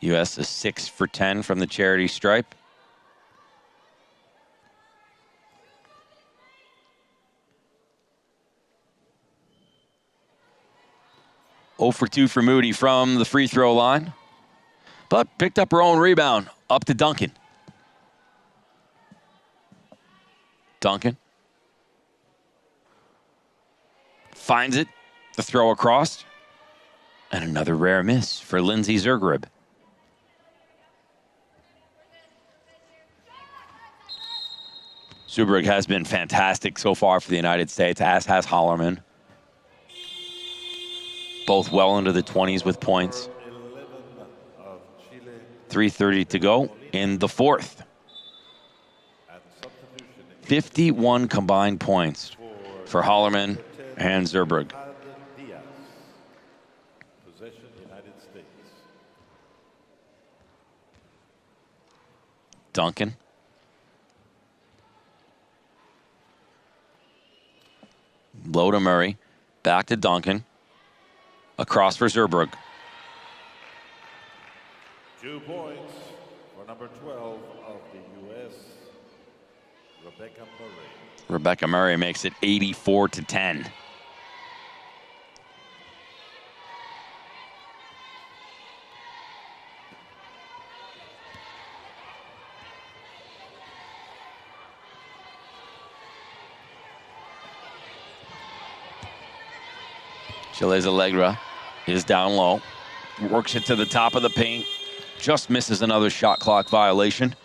U.S. is 6 for 10 from the charity stripe. Oh for 2 for Moody from the free throw line, but picked up her own rebound. Up to Duncan. Duncan finds it, the throw across, and another rare miss for Lindsay Zergrib. Zergrib has been fantastic so far for the United States, as has Hollerman. Both well into the 20s with points. 3:30 to go in the fourth. 51 combined points for Hollerman and Zerbrug. Duncan. Low to Murray. Back to Duncan. Across for Zerbrug. 2 points for number 12 of the U.S., Rebecca Murray. Rebecca Murray makes it 84-10. Chile's Allegra is down low. Works it to the top of the paint. Just misses another shot clock violation.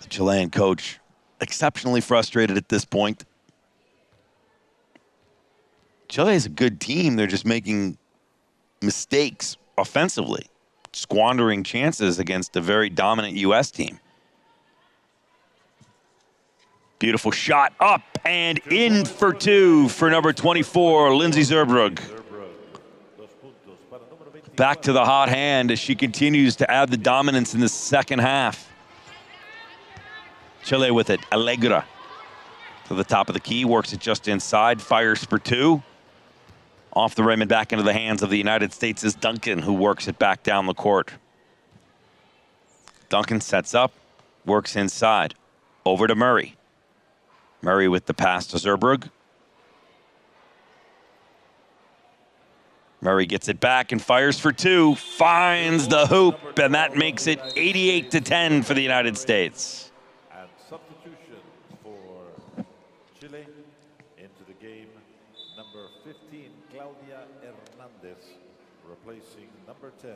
The Chilean coach exceptionally frustrated at this point. Chile is a good team. They're just making mistakes offensively, squandering chances against a very dominant U.S. team. Beautiful shot up and in for 2 for number 24, Lindsay Zerbrug. Back to the hot hand as she continues to add the dominance in the second half. Chile with it, Allegra to the top of the key, works it just inside, fires for 2. Off the rim and back into the hands of the United States is Duncan, who works it back down the court. Duncan sets up, works inside, over to Murray. Murray with the pass to Zerbrug. Murray gets it back and fires for 2, finds the hoop, and that makes it 88-10 for the United States. And substitution for Chile into the game, number 15, Claudia Hernandez, replacing number 10,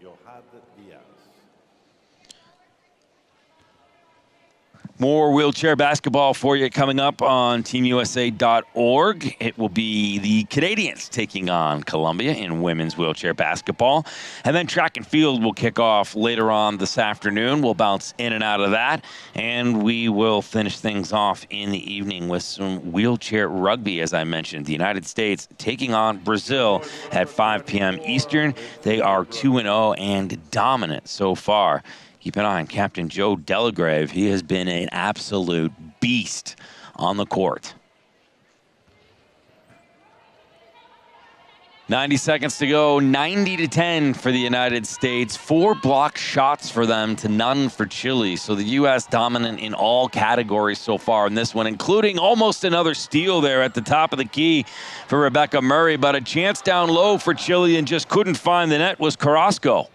Yohad Diaz. More wheelchair basketball for you coming up on teamusa.org. It will be the Canadians taking on Colombia in women's wheelchair basketball. And then track and field will kick off later on this afternoon. We'll bounce in and out of that. And we will finish things off in the evening with some wheelchair rugby, as I mentioned. The United States taking on Brazil at 5 p.m. Eastern. They are 2-0 and dominant so far. Keep an eye on Captain Joe Delagrave. He has been an absolute beast on the court. 90 seconds to go, 90-10 for the United States. 4 block shots for them to none for Chile. So the U.S. dominant in all categories so far in this one, including almost another steal there at the top of the key for Rebecca Murray. But a chance down low for Chile and just couldn't find the net was Carrasco.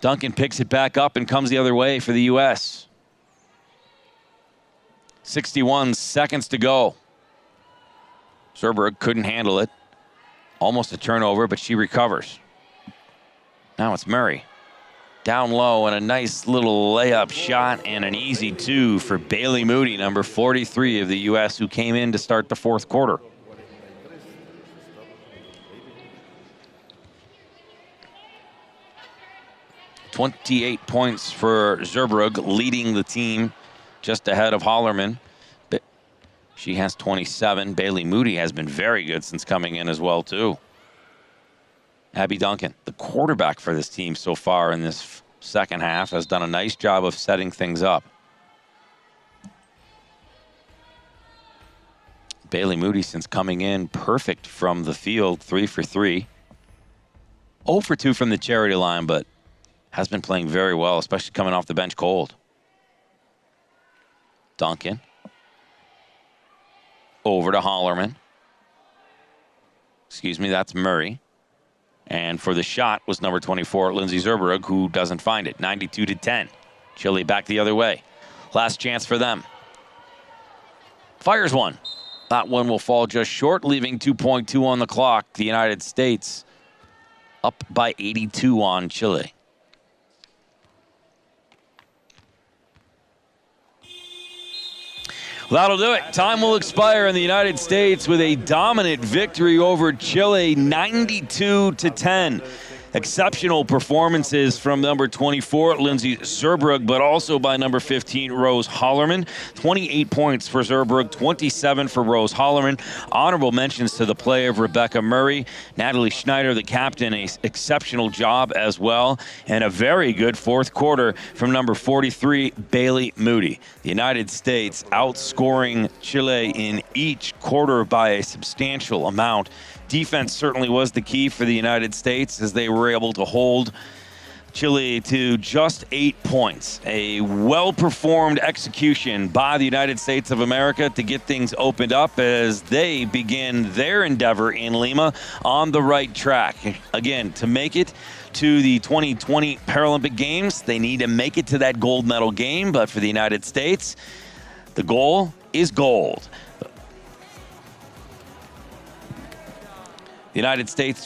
Duncan picks it back up and comes the other way for the U.S. 61 seconds to go. Zerberg couldn't handle it. Almost a turnover, but she recovers. Now it's Murray. Down low and a nice little layup shot and an easy 2 for Bailey Moody, number 43 of the U.S., who came in to start the fourth quarter. 28 points for Zerberg, leading the team just ahead of Hollerman. But she has 27. Bailey Moody has been very good since coming in as well, too. Abby Duncan, the quarterback for this team so far in this second half, has done a nice job of setting things up. Bailey Moody, since coming in, perfect from the field, 3 for 3. 0 for 2 from the charity line, but has been playing very well, especially coming off the bench cold. Duncan. Over to Hollerman. Excuse me, that's Murray. And for the shot was number 24, Lindsay Zerberg, who doesn't find it. 92-10. Chile back the other way. Last chance for them. Fires one. That one will fall just short, leaving 2.2 on the clock. The United States up by 82 on Chile. That'll do it. Time will expire in the United States with a dominant victory over Chile, 92-10. Exceptional performances from number 24, Lindsay Zerberg, but also by number 15, Rose Hollerman. 28 points for Zerberg, 27 for Rose Hollerman. Honorable mentions to the play of Rebecca Murray. Natalie Schneider, the captain, an exceptional job as well. And a very good fourth quarter from number 43, Bailey Moody. The United States outscoring Chile in each quarter by a substantial amount. Defense certainly was the key for the United States as they were able to hold Chile to just 8 points. A well-performed execution by the United States of America to get things opened up as they begin their endeavor in Lima on the right track. Again, to make it to the 2020 Paralympic Games, they need to make it to that gold medal game, but for the United States, the goal is gold. The United States